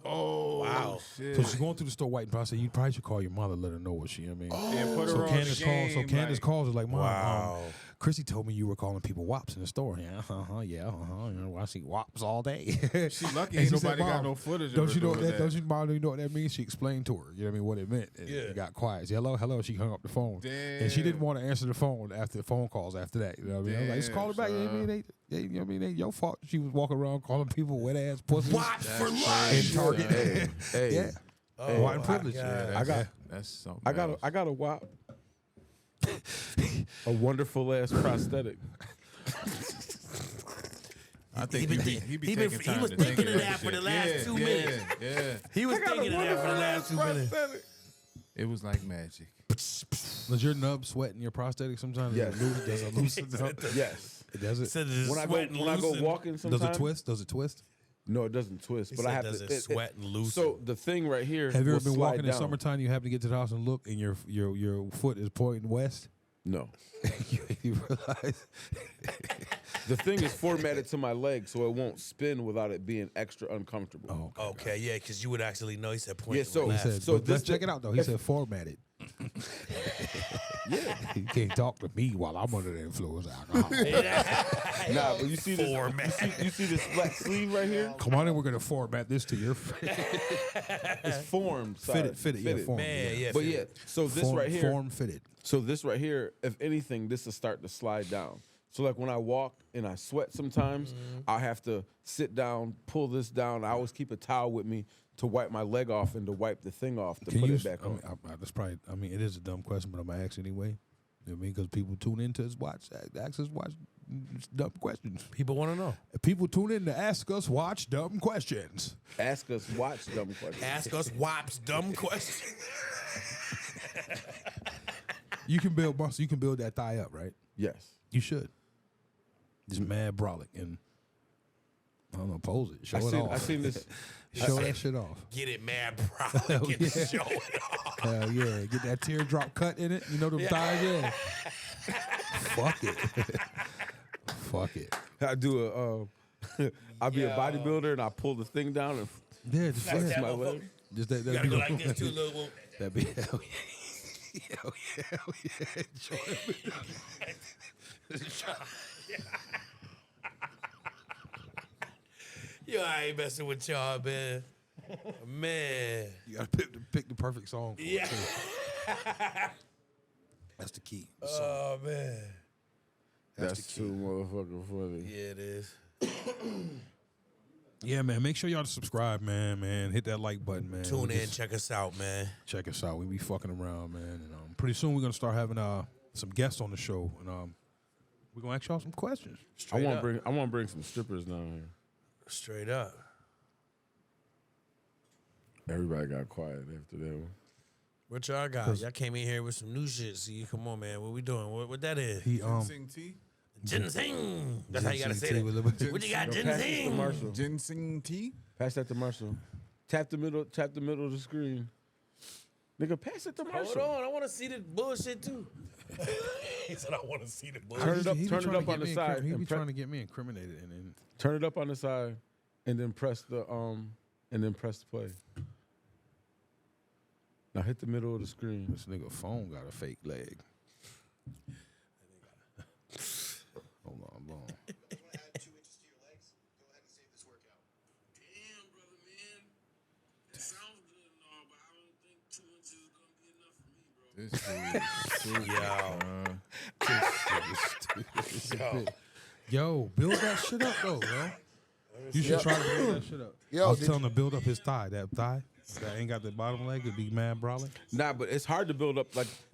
Oh, Wow. shit. So she's going through the store white and I said, you probably should call your mother, let her know what she, I mean. Yeah, put her So on Candace the calls. So game, Candace like- calls her like, Mom, Wow. Chrissy told me you were calling people wops in the store. Yeah, yeah, You know, I see wops all day. She lucky And ain't she said, nobody got "Mom, no footage Don't of you her know doing that? Don't you, Mom? You know what that means? She explained to her. You know what I mean? What it meant. And it got quiet. She, hello. She hung up the phone. And she didn't Damn. want to answer the phone after the phone calls after that. You know what I mean? I was like, just call her back. You know what I mean? Damn, You know what I mean? Ain't your fault. She was walking around calling people wet ass pussies. Watch for In life. Target. Hey, Yeah. Oh, White and my privilege. God. I got That's something. I got else. a wop. A wonderful ass prosthetic. I think he be he taking time was to thinking think of of that for shit. the last Yeah, 2 yeah, minutes. Yeah, He was thinking of that for the last 2 minutes. it was like magic. Does your nub sweat in your prosthetic sometimes? Yes. Does it loosen up? Yes. Does it? Said it is When I go sweat and when I go loosen. walking, Does sometimes it twist? Does it twist? No, it doesn't twist. He But said, I have does to. it sweat and loosen? So the thing right here. Have you will ever been slide walking in down. summertime? You happen to get to the house and look, and your foot is pointing west. No. You realize? The thing is formatted to my leg, so it won't spin without it being extra uncomfortable. Oh, Okay, yeah, because you would actually know. He said point. Yeah, so- he left. said. So But let's this- check it out though. He said formatted. Yeah, you can't talk to me while I'm under the influence of alcohol. Nah, but you see this. Format. You see this flat sleeve right here? Come on in, we're gonna format this to your It's formed. fit it, yeah, form. Man, yeah. But feel yeah, it. so this form, right here. form fitted. So this right here, if anything, this will start to slide down. So like when I walk and I sweat sometimes, I have to sit down, pull this down. I always keep a towel with me to wipe my leg off and to wipe the thing off to Can put you? it back on. That's probably. I mean, it is a dumb question, but I'm gonna ask anyway. You know what I mean? Because people tune in to us watch dumb questions. People want to know. People tune in to ask us watch dumb questions. Ask us, watch dumb questions. Ask us WAP's dumb question. You can build muscle. You can build that thigh up, right? Yes. You should. Just mad brolic and I don't know, pose it, show it off. I seen this. Show that shit off. Get it mad proud. Get yeah. show it off. Hell yeah, get that teardrop cut in it. You know them thighs, yeah. Fuck it. Fuck it. I do a. I'll be a bodybuilder and I pull the thing down and Yeah, just Like flex that my motherfucker. leg. Just that. You gotta go like this too, little. That'd be hell yeah. Hell yeah, hell yeah. Enjoy it. Yo, I ain't messing with y'all, man. Man. You gotta pick the perfect song for it, too. That's the key. The song. Oh, man. That's too motherfucking funny. Yeah, it is. Yeah, man. Make sure y'all subscribe, man. Hit that like button, man. Tune in, check us out, man. Check us out. We be fucking around, man. And pretty soon we're gonna start having some guests on the show, and we're gonna ask y'all some questions. I want to bring some strippers down here. Straight up. Everybody got quiet after that one. What y'all got? Y'all came in here with some new shit. See, come on, man. What we doing? What that is? Ginseng tea? Ginseng. That's how you gotta say Ginseng tea with that. What you got, Pass that to ginseng? Marshall. Ginseng tea? Pass that to Marshall. Tap the middle of the screen. Nigga, pass it to Marshall. Hold on, I want to see the bullshit too. He said, "I want to see the bullshit." Turn it up. He be Turn it trying up to on get the me side. He and be pre- trying to get me incriminated, and then Turn it up on the side, and then press the play. Now hit the middle of the screen. this nigga phone got a fake leg. Hold on. This dude is stupid. Yo, build that shit up though, bro. You should try to build that shit up. Yo, I was did telling him to build up his thigh. That thigh that ain't got the bottom leg would be mad brawling. Nah, but it's hard to build up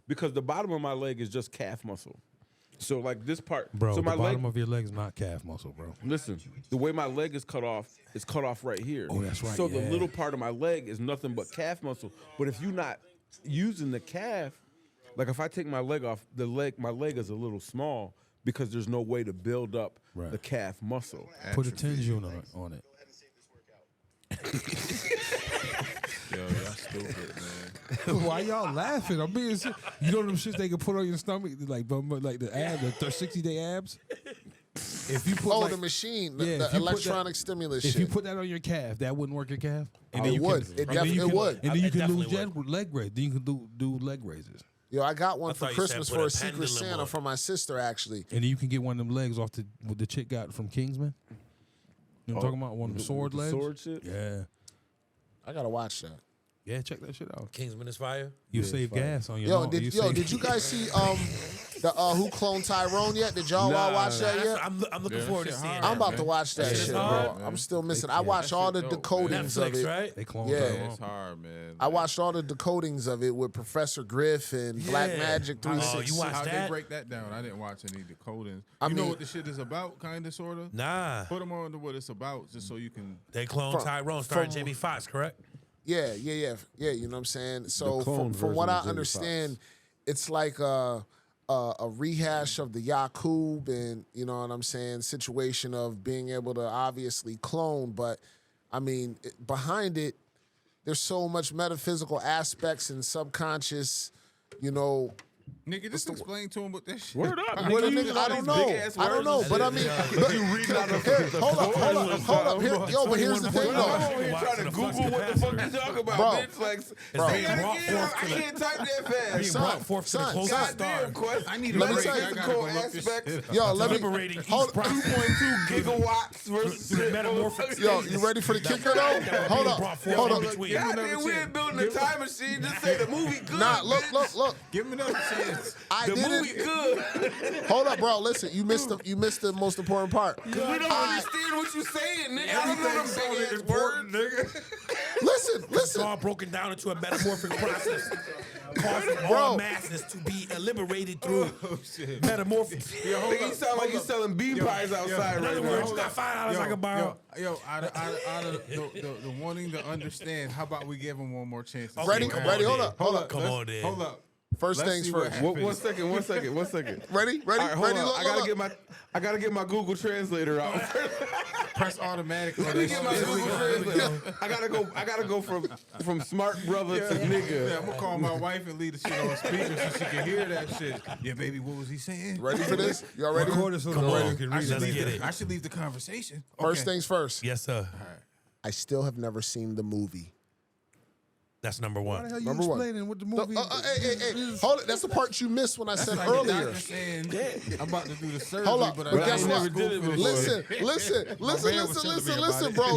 because the bottom of my leg is just calf muscle. So like this part, Bro, so the my bottom leg. of your leg is not calf muscle, bro. Listen, the way my leg is cut off right here. Oh, that's right, So the yeah. little part of my leg is nothing but calf muscle. But if you're not using the calf, like if I take my leg off, my leg is a little small because there's no way to build up Right. the calf muscle. Put a 10 unit on it. Yo, y'all stupid, man. Why y'all laughing? I'm being serious. You know them shits they can put on your stomach, like the abs, the 60-day abs. If you put the machine, the if you put electronic stimulus if shit. you put that on your calf, that wouldn't work your calf. It would. It would. And then you It can lose definitely leg raise. Then you can do leg raises. Yo, I got one I for thought you said Christmas put for a a Secret pendulum Santa on. from my sister, actually. And then you can get one of them legs off what the chick got from Kingsman. You know what I'm talking about? One of the sword legs. Sword shit? Yeah. I gotta watch that. Yeah, check that shit out. Kingsman is fire. You save gas on your Yo, lawn. did you guys see the Who Cloned Tyrone yet? Did y'all watch that yet? I'm looking forward to seeing hard. that. I'm about man. to watch that That shit, shit bro. hard, man. I'm still missing. I Yeah, watched that all the shit dope, decodings man. of Netflix, it. right? They clone Yeah. Tyrone. It's hard, man. I watched all the decodings of it with Professor Griff and Black Yeah. Magic Oh, 360. you watched How'd they that? break that down? I didn't watch any decodings. I You know mean- what the shit is about, kind of, sort of? Nah. Put them on to what it's about just so you can... They cloned From- Tyrone starring from- Jamie Foxx, correct? Yeah. You know what I'm saying? So clone from what version I of Jamie understand, Foxx. it's like a rehash of the Yakub and, you know what I'm saying, situation of being able to obviously clone. But, I mean, behind it, there's so much metaphysical aspects and subconscious, you know. Nigga, just explain to him what that shit Word up, What a nigga. You nigga, use I all don't these know. big-ass I don't know, words but I and mean, shit. look, You read out of here, hold up. Yo, but here's the thing, I'm though. over here trying to Google what the fuck you talking about, Bro. bitch. Like, Bro. say that Brought again. forth I to the- can't type that fast. Being brought forth to the closest star. Goddamn, Quest. I need a Let me break. tell you, I gotta physical go look this aspects. shit up. Yo, let me Liberating each hold. 2.2 gigawatts versus the metamorphic Yo, you ready for the kicker though? Hold up, brought forth hold in up. between. Goddamn, we ain't building a time machine. Just say the movie good. Nah, bitch. look. Give him another chance. I The movie didn't. good. Hold up, bro. Listen, you missed the most important part. We don't understand what you saying, nigga. I don't know them big ass words, nigga. Listen. It's all broken down into a metamorphic process, causing Bro. all masses to be liberated through metamorphic. Nigga, you sound like you selling bean pies outside In right other now. words, you got $5 I can borrow. Yo, out of the wanting to understand, how about we give him one more chance? to see Ready? what Ready? happens? Hold up. Come on, then. Hold up. First Let's things see what first. happens. One second. Ready? All right, hold Ready? on. Look, I gotta get my Google Translator out. Press automatic on Let me this get my shit. Google Translator. I gotta go from smart brother to nigga. Yeah, I'm gonna call my wife and leave the shit on speaker so she can hear that shit. Yeah, baby, what was he saying? Ready for this? Y'all ready? Record it so the world can I read should, it. Let's get it. I should leave the conversation. First Okay. things first. Yes, sir. I still have never seen the movie. That's number Why the one. hell you Number one. explaining what the movie Hey, hold it. That's the part you missed when I said earlier. Saying, I'm about to do the surgery, Hold up, but but I guess ain't what? never did it before. Listen, man was telling me about it. bro.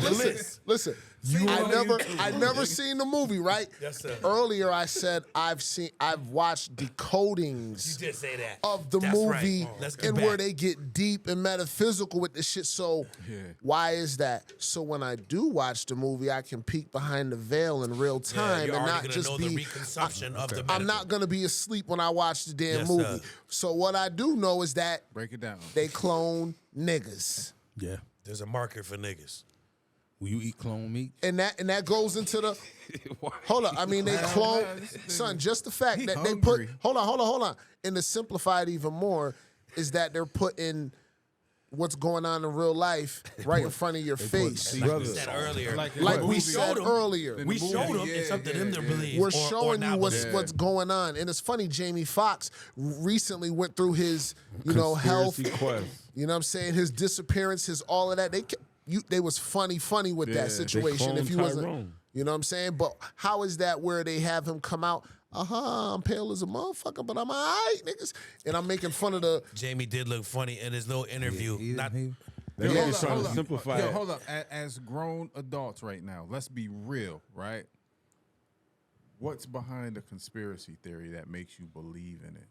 Listen. I never seen the movie, right? Yes, sir. Earlier, I said I've watched decodings You did say that. of the That's movie right. Let's get and back. where they get deep and metaphysical with this shit. So why is that? So when I do watch the movie, I can peek behind the veil in real time you're and already not gonna just know be. the reconsumption of the I'm medical. not gonna be asleep when I watch the damn Yes, movie. sir. So what I do know is that Break it down. they clone niggas. Yeah. There's a market for niggas. Will you eat clone meat? And that goes into the hold up. I mean, they clone son. Just the fact that they put hold on. And to simplify it even more is that they're putting what's going on in real life right in front of your face. Like we said earlier. Like we said earlier. We showed them it's up to them to believe. We're or showing you not what's believe. what's going on, and it's funny. Jamie Foxx recently went through his, health. Quest. You know what I'm saying? His disappearance, his all of that. They was funny with that situation. cloned If you wasn't, Tyrone. you know what I'm saying? But how is that where they have him come out? I'm pale as a motherfucker, but I'm all right, niggas. And I'm making fun of the. Jamie did look funny in his little interview. Not They Yo, just trying to simplify it. Hold up. As grown adults right now, let's be real, right? What's behind the conspiracy theory that makes you believe in it?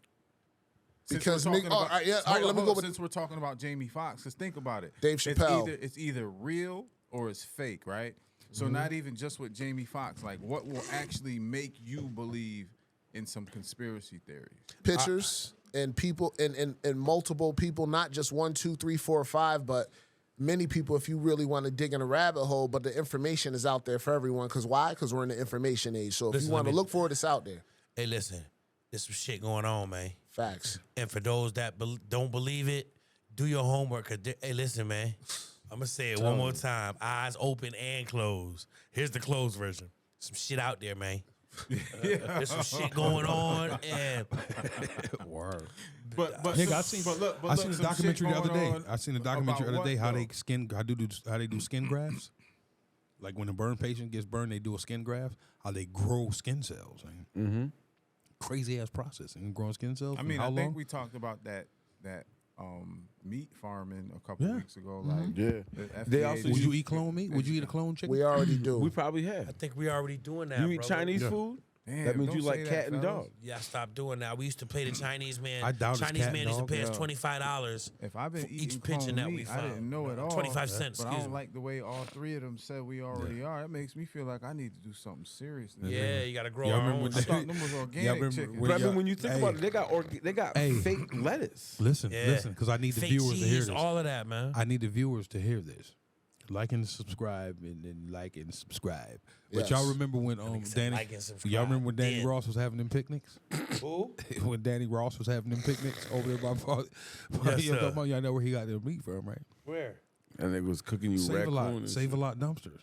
Because let me go with since we're talking about Jamie Foxx, just think about it. Dave Chappelle. It's either real or it's fake, right? So not even just with Jamie Foxx, like what will actually make you believe in some conspiracy theories? pictures and people and multiple people, not just 1, 2, 3, 4, 5, but many people if you really want to dig in a rabbit hole, but the information is out there for everyone. Because why? Because we're in the information age. So if Listen you to want to me. look for it, it's out there. Hey, listen, there's some shit going on, man. Facts. And for those that don't believe it, do your homework. Hey, listen, man. I'm going to say it one more time. Eyes open and closed. Here's the closed version. Some shit out there, man. There's some shit going on. And Word. But Nigga, I seen I I seen a documentary the other day. I seen a documentary the other day how they do skin grafts. Like when a burn patient gets burned, they do a skin graft. How they grow skin cells. Crazy ass process. And growing skin cells. I mean, how I long? think we talked about that meat farming a couple weeks ago. Like, Yeah. the They FDA also Would use- you eat clone meat? Would you eat a clone chicken? We already do. We probably I have. think we already doing that, You eat brother. Chinese food? Damn, That means don't you like say cat that, and fellas. dog. Yeah, I stopped doing that. We used to pay the Chinese man. I doubt it's Chinese cat man and used to dog. pay us Yeah. $25 If I've been for eating each pigeon clone that we meat, found. I didn't know at all. 25 cents, But I excuse don't me. like the way all three of them said we already are. That makes me feel like I need to do something serious. Yeah, you got to grow Y'all our remember own when I they- shit. thought them was organic remember chicken. when- But I mean, y'all- when you think hey. about it, they got Hey. fake lettuce. Listen, Yeah. listen, because I need the Fake viewers to hear cheese, this. all of that, man. I need the viewers to hear this. Like and subscribe and like and subscribe. But Yes. y'all remember when said Danny like and subscribe. y'all remember when Danny Then. Ross was having them picnics? Who? When Danny Ross was having them picnics over there by Yes, sir. y'all know where he got their meat from, right? Where? And they was cooking you Save a raccoon. lot. and Save a shit. lot dumpsters.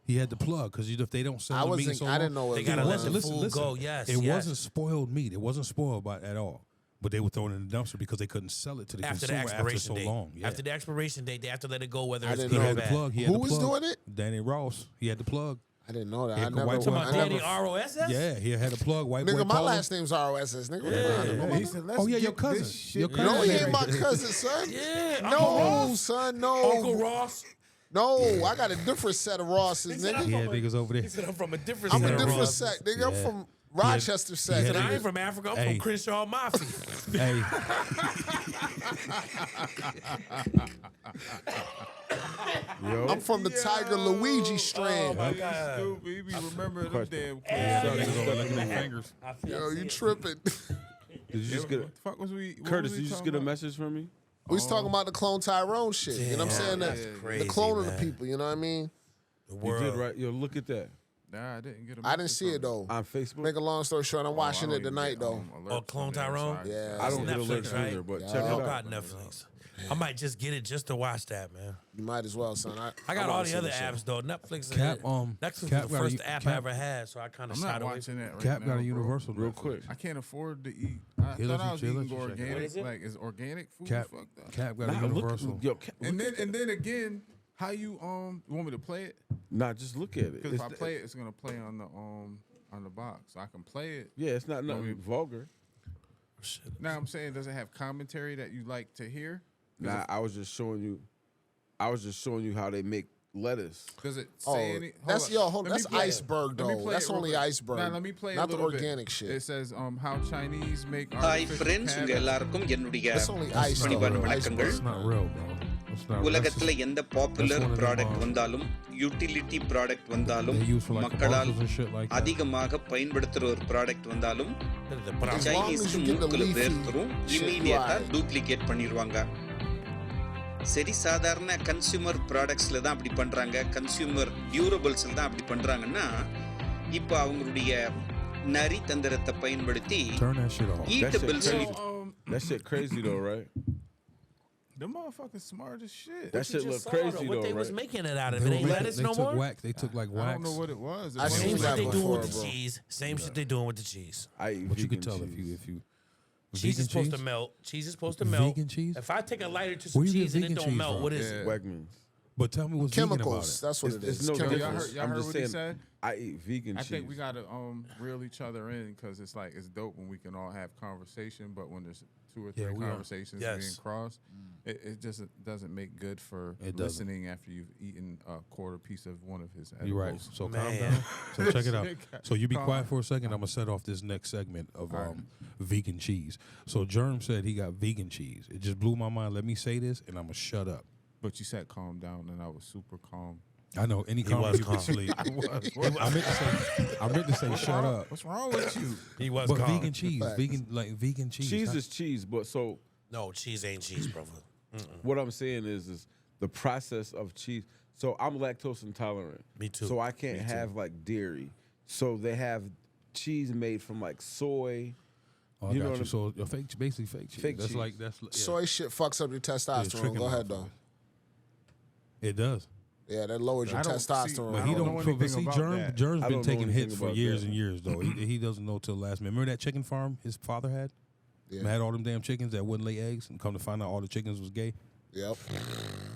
He had the plug because if they don't sell I the meat wasn't. in so I long, didn't know what They it gotta let was. the food go, yes, It yes. wasn't spoiled meat. It wasn't spoiled at all. But they were throwing it in the dumpster because they couldn't sell it to the After the consumer after expiration so date. long. Yeah. After the expiration date, they have to let it go whether I it's didn't good he know or had the that. plug. He had Who the was plug. doing it? Danny Ross. He had the plug. I didn't know that. Yeah, I never. white Talking boy. about I Danny never ROSS? Yeah, he had a plug. White nigga, boy my collar. last name's ROSS. Nigga, what the hell? He said, let's Oh, yeah, your get cousin. this shit Your cousin. No, he Yeah. ain't my cousin, son. Yeah. No, Uncle Ross? son, no. Uncle Ross? No, I got a different set of Rosses, said, nigga. He had niggas over there. He said, I'm from a different I'm set a of different Ross. sect, nigga. I'm Yeah. from Rochester he sect. had I nigga. ain't from Africa. I'm Hey. from Crenshaw Mafia. Hey, I'm from the Tiger Luigi strand. Oh, my God. Stupid. He be remembering them damn niggas over looking at fingers. Yo, you tripping? Did you just get What the fuck was we? what Curtis? was Did we you just talking get a about? message from me? We was talking about the clone Tyrone shit. You know what I'm saying? That's The crazy, cloning man. of people. You know what I mean? The You world. did right. Yo, look at that Nah, I didn't get a I didn't message see from it though. on Facebook. Make a long story short, I'm watching I it don't even tonight get, though. alerts Oh, Clone from there, Tyrone? so Yeah. I don't get Netflix, alerts right? either, but Yeah. check I it don't out. got Netflix. I might just get it just to watch that, man. You might as well, son. I got wanna all see the other this shit. apps though. Netflix. Cap, Netflix Cap was the got a- first app I Cap- ever had, so I kind of I'm shied not away. watching that right Cap now, got a bro. universal. Real Netflix. quick. I can't afford to eat. I He thought let I you- was he let eating you check it. organic. What is it? Like, is organic food Cap, fucked up? Cap got a Nah, look, universal. yo, And then again, How you want me to play it? Nah, just look at it. Because if I play it, it's gonna play on the box. I can play it. Yeah, it's not nothing vulgar. Now I'm saying, does it have commentary that you like to hear? Nah, I was just showing you how they make lettuce. Does it say any? That's Let me that's play it. iceberg Let me though. play That's it real only quick. iceberg. Now let me play not a the little organic bit. shit. It says how Chinese make hi artificial friends உங்க patterns. எல்லாருக்கும் என்னுடைய That's only ice. பணிவான though. வணக்கங்கள் It's not real, bro. It's not. உலகத்துல எந்த popular one of them, product வந்தாலும் utility product வந்தாலும் They use for like the மக்களால் bottles and shit like that. அதிகமாக பயன்படுத்துற ஒரு ப்ராடக்ட் வந்தாலும் As long as சைனீஸ்க்கு you get the மூக்குல leafy வேர்த்துரும் shit, இமீடியட்டா right. டூப்ளிகேட் பண்ணிடுவாங்க. சரி சாதாரண கன்சியூமர் ப்ராடக்ட்ஸ்ல தான் அப்படி பண்றாங்க, கன்சியூமர் டியூரபிள்ஸ்ல தான் அப்படி பண்றாங்கன்னா இப்போ அவங்களுடைய நரி தந்திரத்தை பயன்படுத்தி Turn that shit off. Eatables That shit crazy though, right? The motherfuckers smart as shit. That shit look crazy What though, they was right? making it out of. They It ain't were lettuce they no took more. wax. They took like I wax. don't know what it was. I It seen Same was shit that they like- doing before, with the bro. cheese. Same shit they doing with the cheese. I eat But you vegan can tell cheese. if you Cheese is supposed cheese? to melt. Cheese is supposed to melt. Vegan cheese? If I take a lighter to some Where you get cheese and it vegan don't cheese melt, from? what is Yeah. it? Wegmans. But tell me what's vegan about Chemicals. it. That's what it is. It's no Chemicals. difference. Y'all I'm heard just what he saying. said? I eat vegan I cheese. think we gotta reel each other in because it's like it's dope when we can all have conversation, but when there's 2 or 3 Yeah, we are. conversations Yes. being crossed, it just doesn't make good for It doesn't. listening after you've eaten a quarter piece of one of his edibles. You're right. So calm Man. down. So check it out. So you be Calm quiet down. for a second. I'm gonna set off this next segment of All right. vegan cheese. So Germ said he got vegan cheese. It just blew my mind. Let me say this, and I'm gonna shut up. But you said calm down, and I was super calm. I know any was comment you calm. can sleep. I was. I meant to say shut up. What's wrong with you? He was But calm. vegan cheese, Facts. vegan cheese. Cheese huh? is cheese, but so No, cheese ain't cheese, brother. what I'm saying is the process of cheese. So I'm lactose intolerant. Me too. So I can't have like dairy. So they have cheese made from like soy. Oh, I You got know you. what So your fake, basically fake cheese. Fake that's cheese. like that's yeah. Soy shit fucks up your testosterone. tricking Go ahead though. motherfuckers. It does. Yeah, that lowers your I don't see- testosterone. But I he don't don't. know But anything see, about that. Germ's I been don't know taking anything hits for about years that. and years though. He doesn't know till the last minute. Remember that chicken farm his father had? Yeah. Had all them damn chickens that wouldn't lay eggs, and come to find out all the chickens was gay. Yep.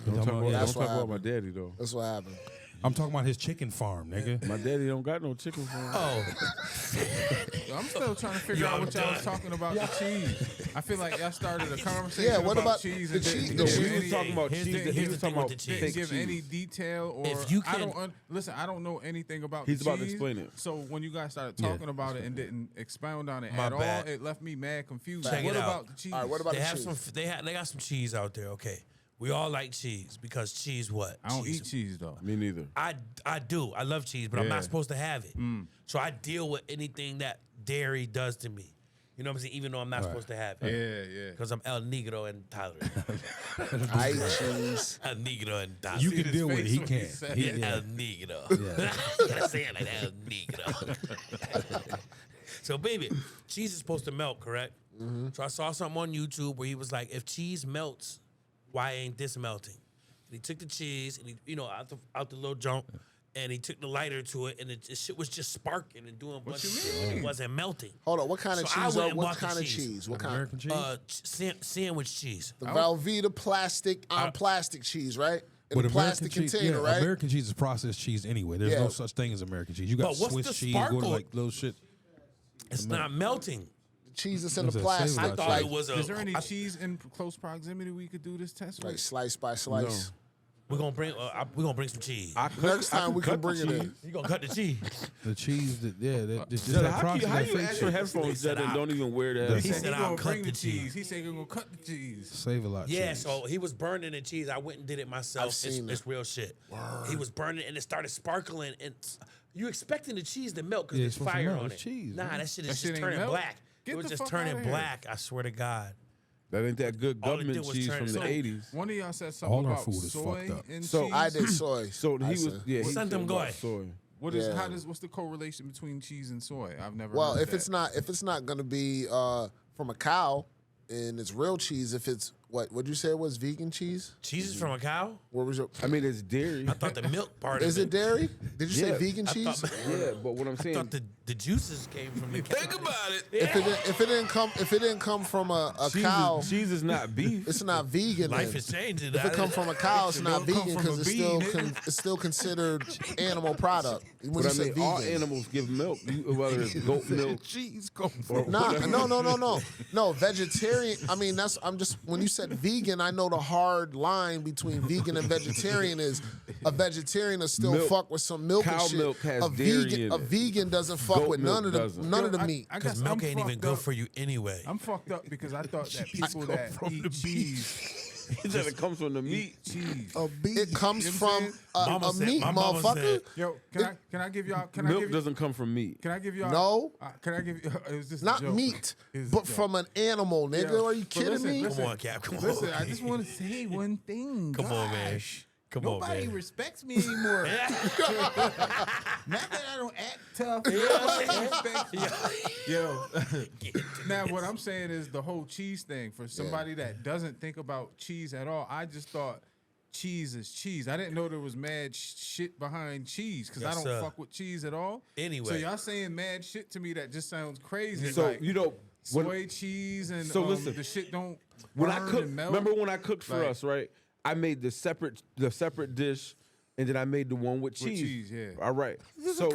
Don't talk about, That's don't what talk about my happened. daddy though. That's what happened. I'm talking about his chicken farm, nigga. My daddy don't got no chicken farm. Oh, I'm still trying to figure out what y'all was talking about the cheese. I feel like y'all started a conversation Yeah, what about cheese the and cheese? didn't No, give we any- was talking about here's cheese. the- He here's was the talking thing about with the didn't fake give cheese. any detail or If you I can- don't listen. I don't know anything about. He's the about to cheese, explain it. So when you guys started talking about it and didn't expound on it My at bad. all, it left me mad confused. Check what it out. about the cheese? All right, what about they the have cheese? some. They got some cheese out there. Okay, we all like cheese because cheese. What? I don't cheese. eat cheese though. Me neither. I do. I love cheese, but I'm Yeah. not supposed to have it. So I deal with anything that dairy does to me. You know what I'm saying? Even though I'm not supposed to have it. Yeah, yeah. Because I'm El Negro and tolerant. I eat cheese. El Negro and tolerant. You See can his deal with it. face He when he can't. said He- it. El Negro. You gotta say it like El Negro. So, baby, cheese is supposed to melt, correct? So I saw something on YouTube where he was like, if cheese melts, why ain't this melting? And he took the cheese and he, out the little junk, and he took the lighter to it, and the shit was just sparking and doing a bunch of shit. It wasn't melting. Hold on, what kind of So I cheese? went and What bought the kind of cheese. cheese? What kind? American cheese. Sandwich cheese. The Velveeta plastic on plastic cheese, right? In But a plastic cheese, container, right? American cheese is processed cheese anyway. There's Yeah. no such thing as American cheese. You got But what's Swiss the cheese, go to sparkle? like little shit. It's not melting. Cheese that's in the What's that, plastic. save I thought like, it was Is there a. any cheese in close proximity we could do this test like with? slice by slice. We're gonna bring some cheese. Next time we can cut the bring it in. cheese. You gonna cut the cheese? The cheese, just Jada, that how process, you that fake ask for shit. headphones said that and I- don't even wear the He headphones? said said, he "I'll gonna cut bring the the cheese. cheese." He said he gonna cut the cheese. Save a lot. Yeah, cheese. so he was burning the cheese. I went and did it myself. I've seen It's real shit. He was burning and it started sparkling. And you expecting the cheese to melt because Yeah, there's it's supposed to fire melt. on It's it. cheese, Nah, man. that shit That is shit just ain't turning melt? black. Get It was the just fuck turning outta here. black. I swear to God. That ain't that good All it government did was cheese turn from it the so- 80s. One of y'all said something All our about food is soy fucked up. and So cheese. I did soy. So he I was, said. yeah. He Send said them about guy. soy. What is Yeah. what's the correlation between cheese and soy? I've never. Well, heard if that. it's not gonna be from a cow, and it's real cheese. If it's what'd you say it was vegan cheese? Cheese is from a cow? Where was your? I mean, it's dairy. I thought the milk part Is of it dairy? Did you say Yeah. vegan I cheese? thought- Yeah, but what I'm I saying, thought The juices came from the cow. Think about it. If it didn't come from a cow, Cheese is not beef. it's not vegan. Life then. is changing. If it come from a cow, it's not Don't come vegan from because a it's bean, still considered animal product. When But you I say mean, vegan. all animals give milk, whether it's goat milk. Cheese come from. No, vegetarian. I mean, when you said vegan, I know the hard line between vegan and vegetarian is a vegetarian will still Milk. fuck with some milk Cow and shit. milk has a dairy vegan, in a it. vegan doesn't fuck Goat with milk none of the doesn't. none of the meat. I Because guess milk I'm ain't even fucked good up. for you anyway. I'm fucked up because I thought that people that eat cheese, He said it comes from the meat. cheese. It comes You know what I'm from saying? a meat, my mama motherfucker. said- Yo, can I give y'all? Milk doesn't come from meat. Can I give y'all? No. Can I give you? It was just a Not joke. meat, It was a but joke. from an animal, nigga. Yeah. Are you But kidding listen, me? listen. Come on, Cap. Come on. Listen, I just want to say one thing. Come on, man. Gosh. Come on, Nobody man. respects me anymore. Not that I don't act tough. Nobody respects me. Yo. Now, what I'm saying is the whole cheese thing. For somebody that doesn't think about cheese at all, I just thought cheese is cheese. I didn't know there was mad shit behind cheese because I Yes, don't sir. fuck with cheese at all. Anyway. So y'all saying mad shit to me that just sounds crazy. So like you know, when, soy cheese and So listen, the shit don't when I burn cook, and melt. remember when I cooked for Like- us, right? I made the separate dish, and then I made the one with cheese. cheese, yeah. All right. So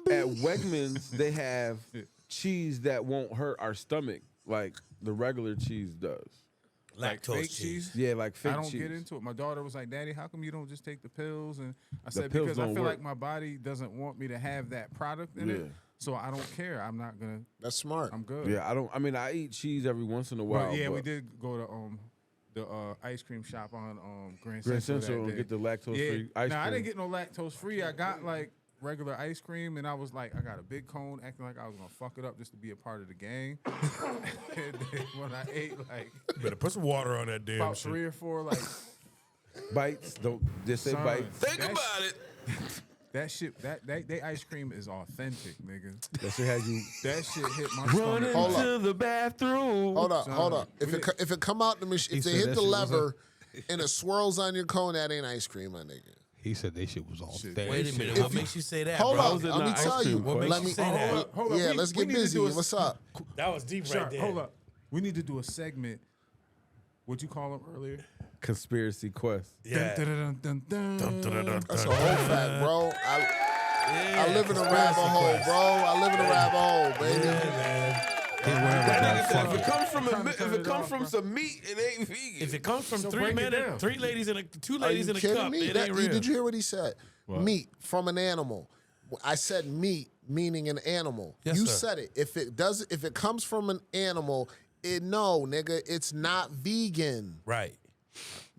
at Wegmans, they have cheese that won't hurt our stomach like the regular cheese does. like Lactose fake cheese. Yeah, like fake I don't cheese. get into it. My daughter was like, "Daddy, how come you don't just take the pills?" And I The said, pills "Because I don't feel work. like my body doesn't want me to have that product in Yeah. it, so I don't care. I'm not gonna. That's smart. I'm good." Yeah, I don't. I mean, I eat cheese every once in a while. But yeah, we but did go to the ice cream shop on Grand Grand Central Central that and day. get the lactose-free ice Now I cream. didn't get no lactose free. I got like regular ice cream, and I was like, I got a big cone, acting like I was gonna fuck it up just to be a part of the gang. And then when I ate like Better put some water on that damn about shit. 3 or 4 like bites. Don't just say Son, bites. Think about it. That shit, that ice cream is authentic, nigga. That shit has you That shit hit my run stomach. Hold into up. the bathroom. Hold up, Son, hold up. If it come out the machine, if they said hit that the shit was lever and it swirls on your cone, that ain't ice cream, my nigga. He said that shit was all Shit. thick. Wait a minute. If What you- makes you say that, Hold bro? up, How's it let me not ice tell you. cream, What makes Let you me. say that? Hold up. Yeah, We- let's we get need to busy. do a- What's up? That was deep Sure, right there. hold up. We need to do a segment. What'd you call them earlier? Conspiracy quest. Yeah. Dun, dun, dun, dun, dun. That's a whole fact, bro. I live in a rabbit hole, bro. I live in a rabbit hole, baby. If it comes from some meat, it ain't vegan. If it comes from So three break it men, down. two ladies in Are you a kidding cup, me? it That- ain't real. did you hear what he said? Meat from an animal. I said meat, meaning an animal. Yes, you sir. said it. If it comes from an animal, no, nigga, it's not vegan. Right.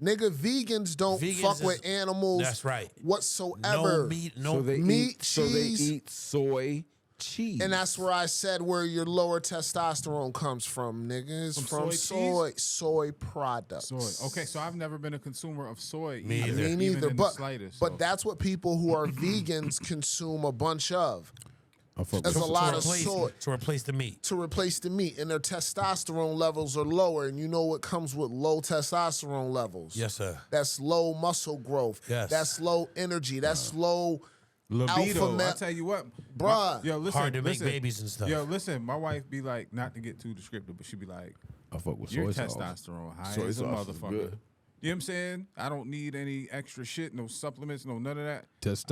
Nigga, vegans don't Vegans fuck is- with animals. That's right. Whatsoever. No meat, no so they meat, eat, so they cheese. eat soy cheese. And that's where I said where your lower testosterone comes from, nigga. It's from soy products. Soy. Okay, so I've never been a consumer of soy. Me either, either. Me even neither. in But the slightest. but so. that's what people who are vegans consume a bunch of. There's a lot of soy to replace the meat. to replace the meat, and their testosterone levels are lower. And you know what comes with low testosterone levels? Yes, sir. That's low muscle growth. Yes. That's low energy. That's low libido. alpha I tell you what, Bruh. Yo, listen, Hard to make listen. babies and stuff. Yo, listen, my wife be like, not to get too descriptive, but she be like, I fuck with your soy sauce. testosterone high Soy as a sauce is motherfucker. good. You know what I'm saying? I don't need any extra shit, no supplements, no none of that.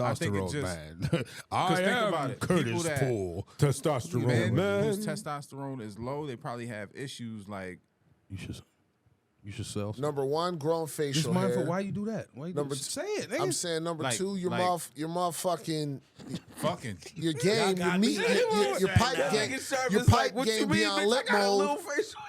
I think it Testosterone just- man. I think am about it. Curtis People that- Poole. Men Testosterone whose testosterone is low, they probably have issues like You should sell. Some. Number one, growing facial Just mindful. hair. Why you do that? Why you Number do Say it. Nigga. I'm saying number Like- two, your like- motherfucking fucking. your game, your got meat, me. your pipe game, your pipe game be on lip mode.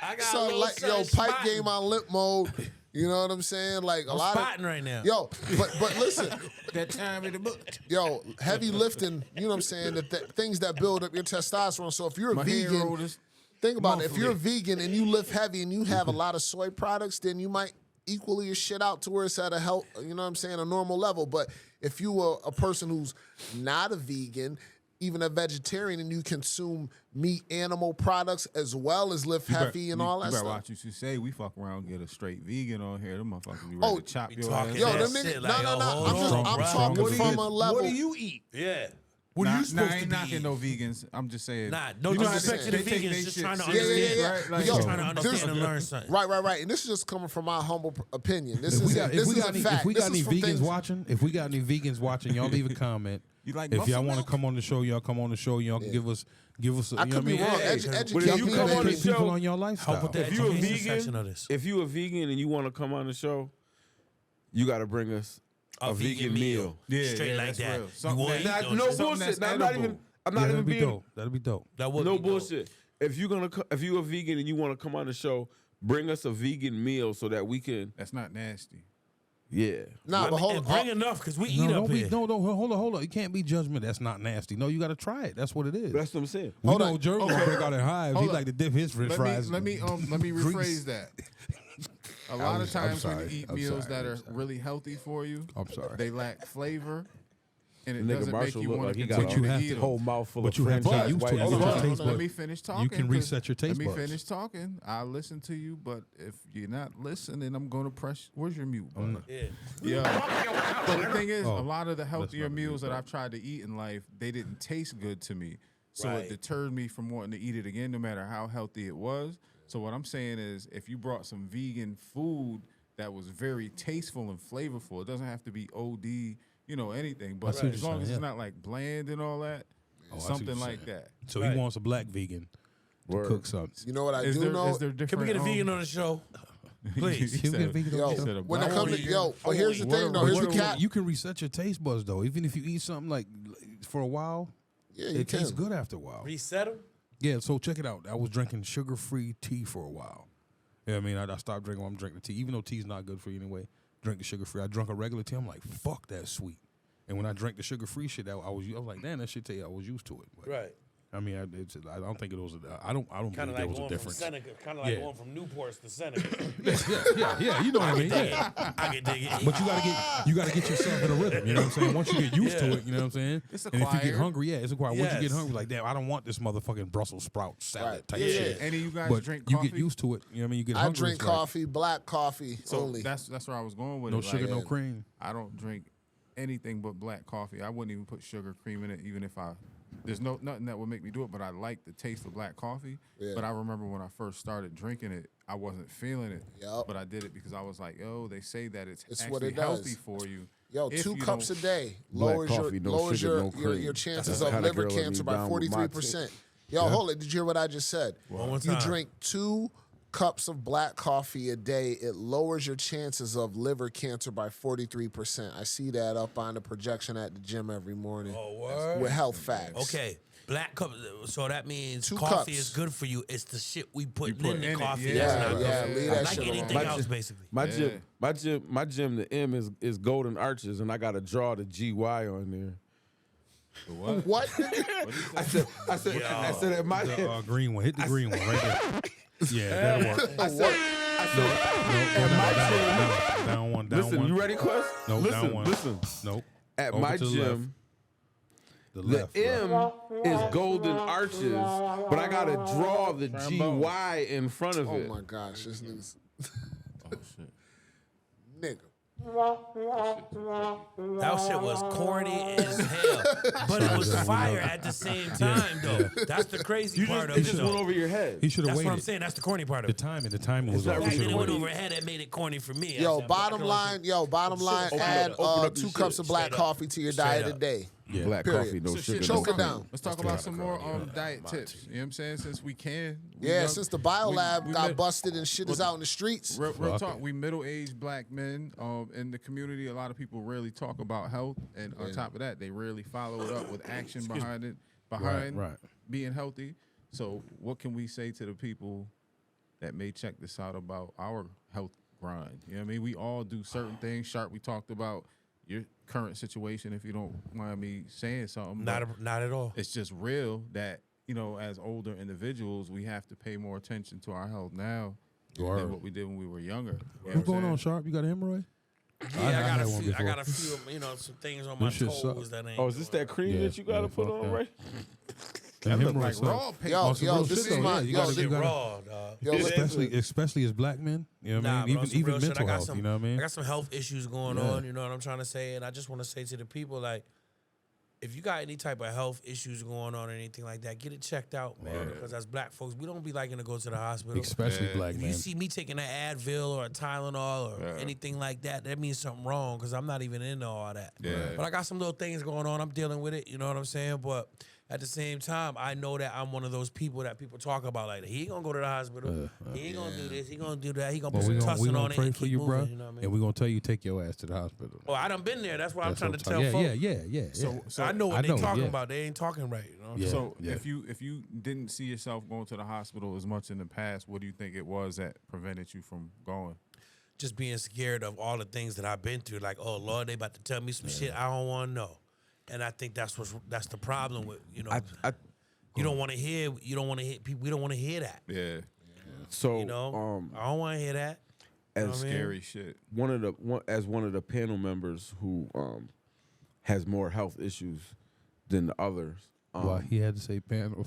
I got a So little like yo, sun pipe spotting. game on lip mode. You know what I'm saying? Like a I'm lot spotting of right now. Yo, but listen, That time in the book. yo, heavy lifting. You know what I'm saying? That things that build up your testosterone. So if you're a My hair vegan, rolled is think about it. If monthly. you're a vegan and you lift heavy and you have a lot of soy products, then you might equal your shit out to where it's at a health, you know what I'm saying, a normal level. But if you are a person who's not a vegan, even a vegetarian, and you consume meat, animal products as well as lift heavy and all that You better stuff. watch what you say. We fuck around and get a straight vegan on here. Them motherfuckers be ready Oh, to chop we your talking ass. Yo, that them shit niggas, like, no. yo, hold I'm on, talking bro. from a level. What do you eat? Yeah. What are you Nah, supposed I to ain't be knocking eating? no vegans. I'm just saying. Nah, no you know, disrespect to the they take vegans. they Just shit trying to serious, understand. right? Like, Just Yo, trying to understand and learn something. Right. And this is just coming from my humble opinion. This If we is got, this if we is got a any, fact. if we This got any is from vegans things- watching, y'all leave a comment. You like If y'all muscle want to milk? come on the show, y'all come on the show. Y'all can give us. I you know could what I be mean? wrong. Hey, Educate but me, if you come on the baby. show, people on your lifestyle. Help with the if you a education section vegan, of this. if you a vegan and you want to come on the show, you got to bring us a vegan meal. Yeah, Straight like that's that. real. You Something want that- to eat Not, those no shit. something bullshit. that's I'm not edible. even. I'm Yeah, not that'd even be being. dope. That'd be dope. That would No be dope. bullshit. If you a vegan and you want to come on the show, bring us a vegan meal so that we can. That's not nasty. Yeah. Nah, I but mean, hold and on. bring enough because we eat No, up don't be, here. no, hold on. You can't be judgment. That's not nasty. No, you got to try it. That's what it is. That's what I'm saying. We Hold know on. Jerry gonna break out in hives. He Hold like to dip his French fries. Let me rephrase grease. that. A lot of times when sorry. you eat I'm meals sorry. that I'm are sorry. really healthy for you, I'm sorry. they lack flavor, and it Nigga doesn't make Marshall you look want like to he got continue you to have eat to them. whole mouthful But of you have French to fries. get used white to it. as You fuck. got your taste Let buds. me finish talking. You can 'cause- reset your taste Let me buds. finish talking. I listen to you, but if you're not listening, I'm going to press. Where's your mute button? Yeah. But the thing is, Oh, a lot of the healthier not the meals mute that I've tried to eat in life, they didn't taste good to me. So Right. it deterred me from wanting to eat it again, no matter how healthy it was. So what I'm saying is, if you brought some vegan food that was very tasteful and flavorful, it doesn't have to be OD, anything. But see what as you're long as saying, it's yeah. not like bland and all that, Oh, I see what something you're like saying. that. So Right. he wants a black vegan to Word. cook something. You know what I Is do there, know? is there different? Can we get a vegan on the show? Please. He Can we get a said- vegan on Yo, the show? said a when it black comes to vegan? but here's the thing though. Here's the cap. You can reset your taste buds though. Even if you eat something like for a while, Yeah, you it tastes can. good after a while. Reset them? Yeah, so check it out. I was drinking sugar-free tea for a while. Yeah, I mean, I stopped drinking when I'm drinking tea, even though tea's not good for you anyway. Drink the sugar-free. I drunk a regular tea. I'm like, fuck, that's sweet. And when I drank the sugar-free shit, I was like, damn, that shit taste. I was used to it. But, Right. I mean, I don't think it was. I don't Kind believe of there like was a going from difference. Seneca. Kind of like Yeah. going from Newports to Seneca. Yeah, you know what I mean. Dig Yeah. it. I can dig it. But you gotta get yourself in a rhythm. You know what I'm saying? Once you get used to it, you know what I'm saying. It's and if you get acquired. hungry, yeah, it's acquired. Once you get Yes. hungry, like damn, I don't want this motherfucking Brussels sprout salad Right. type Yeah, shit. Any of you guys But drink you coffee? get used to it. You know what I mean? You get I hungry. drink it's like, coffee, black coffee So only. that's where I was going with no it. sugar, Like, no cream. I don't drink anything but black coffee. I wouldn't even put sugar cream in it, even if there's nothing that would make me do it. But I like the taste of black coffee. Yeah. But I remember when I first started drinking it, I wasn't feeling it. Yup. But I did it because I was like, yo, they say that it's It's actually what it healthy does. for you. Yo, if 2 you cups a don't- day Black lowers coffee, no your sugar, no your cream. chances That's the of kind of liver girl that cancer be by down with my 43%. Yo, hold it. Did you hear what I just said? One more You time. drink 2 cups of black coffee a day, it lowers your chances of liver cancer by 43%. I see that up on the projection at the gym every morning. Oh, word? With health facts. Okay. Black cup. So that means 2 coffee cups. is good for you. It's the shit we put put in the in it, coffee yeah. that's Yeah, not yeah, good. leave that Like shit anything alone. else, basically. My gym, the M is golden arches, and I got to draw the GY on there. What? I said at my The green one. Hit the green one right there. Yeah, that'll work. I said Down one. listen, one. you ready, Quest? No, listen, down one. listen. Nope. At Over my to the gym, The the left. M is golden arches, but I gotta draw the GY in front of Oh it. my gosh, this nigga's Oh, shit. nigga. That shit was corny as hell, but it was fire at the same time, though. That's the crazy part of It it. just though. went over your head. He should have That's waited. what I'm saying. That's the corny part of The it. timing was off. not He Like, should then have it went waited. over her head. That made it corny for me. Yo, I said, bottom fuck, line, add open up 2 your cups shit. of black Straight up. coffee to your Straight diet up. a day. Yeah. Black Period. coffee, no So sugar. shit, no Choke it cream. down. Let's talk about some more diet tips. You know what I'm saying? Since we can. We Yeah, young- since the biolab we got mid- busted and shit is out in the streets. Real talk. We middle-aged black men in the community. A lot of people rarely talk about health, and on top of that, they rarely follow it up with action behind it, behind Right. being healthy. So, what can we say to the people that may check this out about our health grind? You know what I mean? We all do certain things. Sharp, we talked about your current situation. If you don't mind me saying something, but Not at all. it's just real that as older individuals, we have to pay more attention to our health now than what we did when we were younger. You know What's what I'm going on, saying? Sharp? You got a hemorrhoid? Yeah, I had got one a few. I before. got a few. Some things on my This shit toes suck. that ain't. Oh, is this that cream that you gotta put fuck on, that. right? That Look hemorrhoid like suck. raw paper. Yo, some yo, real this shit, is though. my Yeah, you yo, gotta- this- you gotta- raw, dog. yo, Especially as black men. You know what I Nah, mean? but on some Even real shit, mental I got health. some. You know what I mean? I got some health issues going on. You know what I'm trying to say, and I just want to say to the people, like, if you got any type of health issues going on or anything like that, get it checked out, man. Because as black folks, we don't be liking to go to the hospital. Especially black If men. you see me taking an Advil or a Tylenol or anything like that, that means something wrong because I'm not even into all that. Yeah. But I got some little things going on. I'm dealing with it. You know what I'm saying? But at the same time, I know that I'm one of those people that people talk about like, he ain't going to go to the hospital. He ain't going to do this. He going to do that. He going to But put we some gonna tussin on it pray and for keep you, moving. bro. You know what I mean? And we're gonna tell you take your ass to the hospital. Oh, I done been there. That's why I'm That's trying what to I'm tell talking- folks. Yeah. So I know what I they know, talking yeah. about. They ain't talking right. You know? Yeah. So if you didn't see yourself going to the hospital as much in the past, what do you think it was that prevented you from going? Just being scared of all the things that I've been through. Like, oh Lord, they about to tell me some shit I don't want to know. And I think that's the problem with you don't want to hear people. We don't want to hear that. Yeah, So You know, I don't want to hear that. as scary shit. one of the panel members who has more health issues than the others. Why he had to say panel.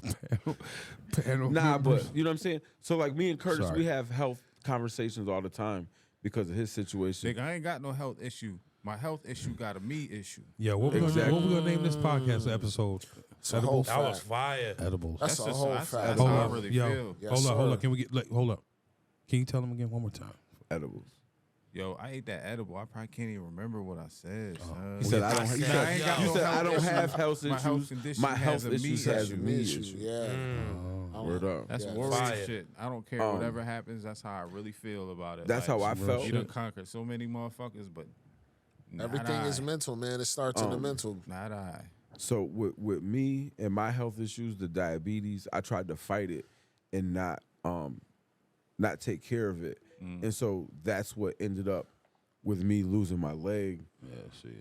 Nah, members. but you know what I'm saying? So like me and Curtis, Sorry. we have health conversations all the time because of his situation. Nigga, I ain't got no health issue. My health issue got a me issue. Yeah, what we gonna name this podcast episode? a whole Edibles. That was fire. Edibles. That's a whole that's fact. how I Hold up, really yo, feel. Yes, hold sir. up. Can we get hold up? Can you tell them again one more time? Edibles. Yo, I ate that edible. I probably can't even remember what I said, son. He said I don't. He said, I ain't got you no said health I don't issue. have health My health issues. condition My health has a me issues has a issue. me Issue, issue. yeah. Word up. That's Yeah, worrying fire. shit. I don't care whatever happens. That's how I really feel about it. That's how I felt. You done conquered so many motherfuckers, but not Everything I. is mental, man. It starts in the mental. Not I. So with me and my health issues, the diabetes, I tried to fight it and not take care of it, and so that's what ended up with me losing my leg.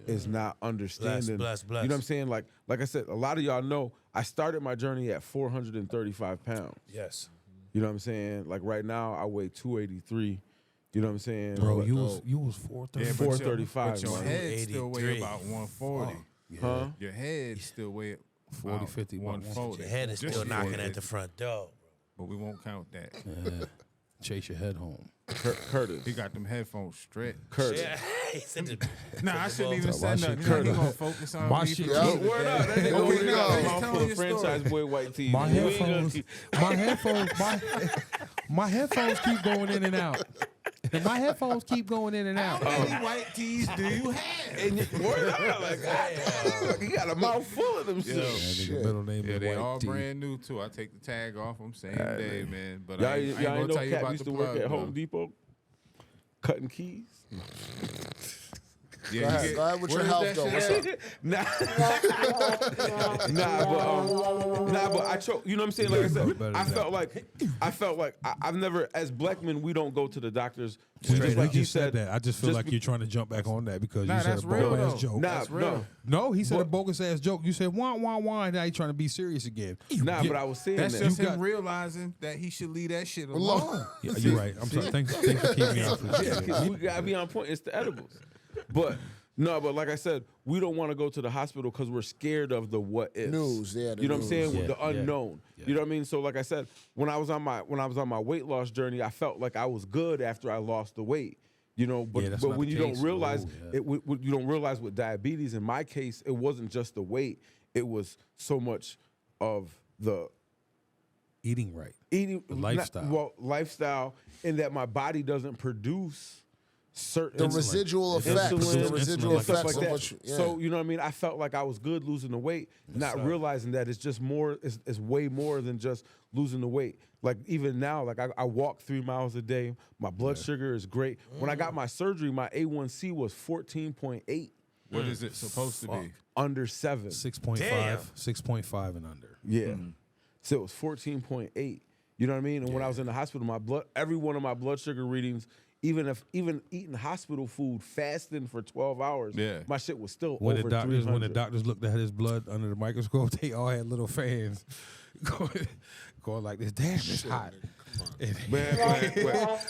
Is not understanding. Bless. You know what I'm saying? Like I said, a lot of y'all know I started my journey at 435 pounds. Yes. You know what I'm saying? Like right now, I weigh 283. You know what I'm saying? Bro, But- you was 430. Yeah, 435, But your man. head still weigh 83. about 140. Huh? Your head still weigh 40, 50, 140. Your head is Just still knocking 40. at the front door. But we won't count that. Chase your head home. Curtis. He got them headphones straight. Curtis. Yeah. He said the- Nah, I shouldn't even My say shit nothing. Curtis. He gonna focus on My me. shit for Yo, the day. Word up. That nigga Okay, over we here go. got He's mouth telling full of your story. franchise boy white tees. My We ain't gonna headphones, keep- my headphones keep going in and out. My headphones keep going in and out. How many white tees do you have? And word up. Like, he got a mouth full of them shit. That nigga middle name Yeah, is they White all Tee. brand new too. I take the tag off them same day, man. But Y'all I ain't ain't gonna know tell you Cap about used the to work plug, at Home though. Depot cutting keys. Yeah, Go ahead, go ahead with your health, though. What's up? Nah, but I choke. You know what I'm saying? Like I said, better I than felt like I've never, as black men, we don't go to the doctors. We Straight just up. like You you said said that. I just feel just like be- you're trying to jump back on that because Nah, you said a that's real, bogus ass though. joke. Nah, That's real. No, he said a bogus ass joke. You said wah wah wah, and now you trying to be serious again. Nah, but I was saying That's that. just You him got- realizing that he should leave that shit alone. Yeah, you're right. I'm sorry. Thanks for keeping me up. Yeah, 'cause we gotta be on point. It's the edibles. But no, but like I said, we don't want to go to the hospital because we're scared of the what ifs. News, yeah, the you know news. what I'm saying? Yeah, The yeah. unknown. You know what I mean? So like I said, when I was on my weight loss journey, I felt like I was good after I lost the weight. You know, but Yeah, that's but not when the you case. don't realize Oh, yeah. you don't realize with diabetes. In my case, it wasn't just the weight; it was so much of the Eating right. eating lifestyle. lifestyle, and that my body doesn't produce certain The residual effects. insulin, The residual insulin, stuff effects like of that. what you, yeah. So you know what I mean? I felt like I was good losing the weight, not realizing that it's just more. It's way more than just losing the weight. Like even now, like I walk 3 miles a day. My blood sugar is great. When I got my surgery, my A1C was 14.8, What is it supposed to be? under 7. 6.5, 6.5 and under. Yeah. So it was 14.8. You know what I mean? And when I was in the hospital, every one of my blood sugar readings, even eating hospital food, fasting for 12 hours, Yeah. my shit was still When over the doctors 300. looked at his blood under the microscope, they all had little fans going like this. Damn, it's hot. Man,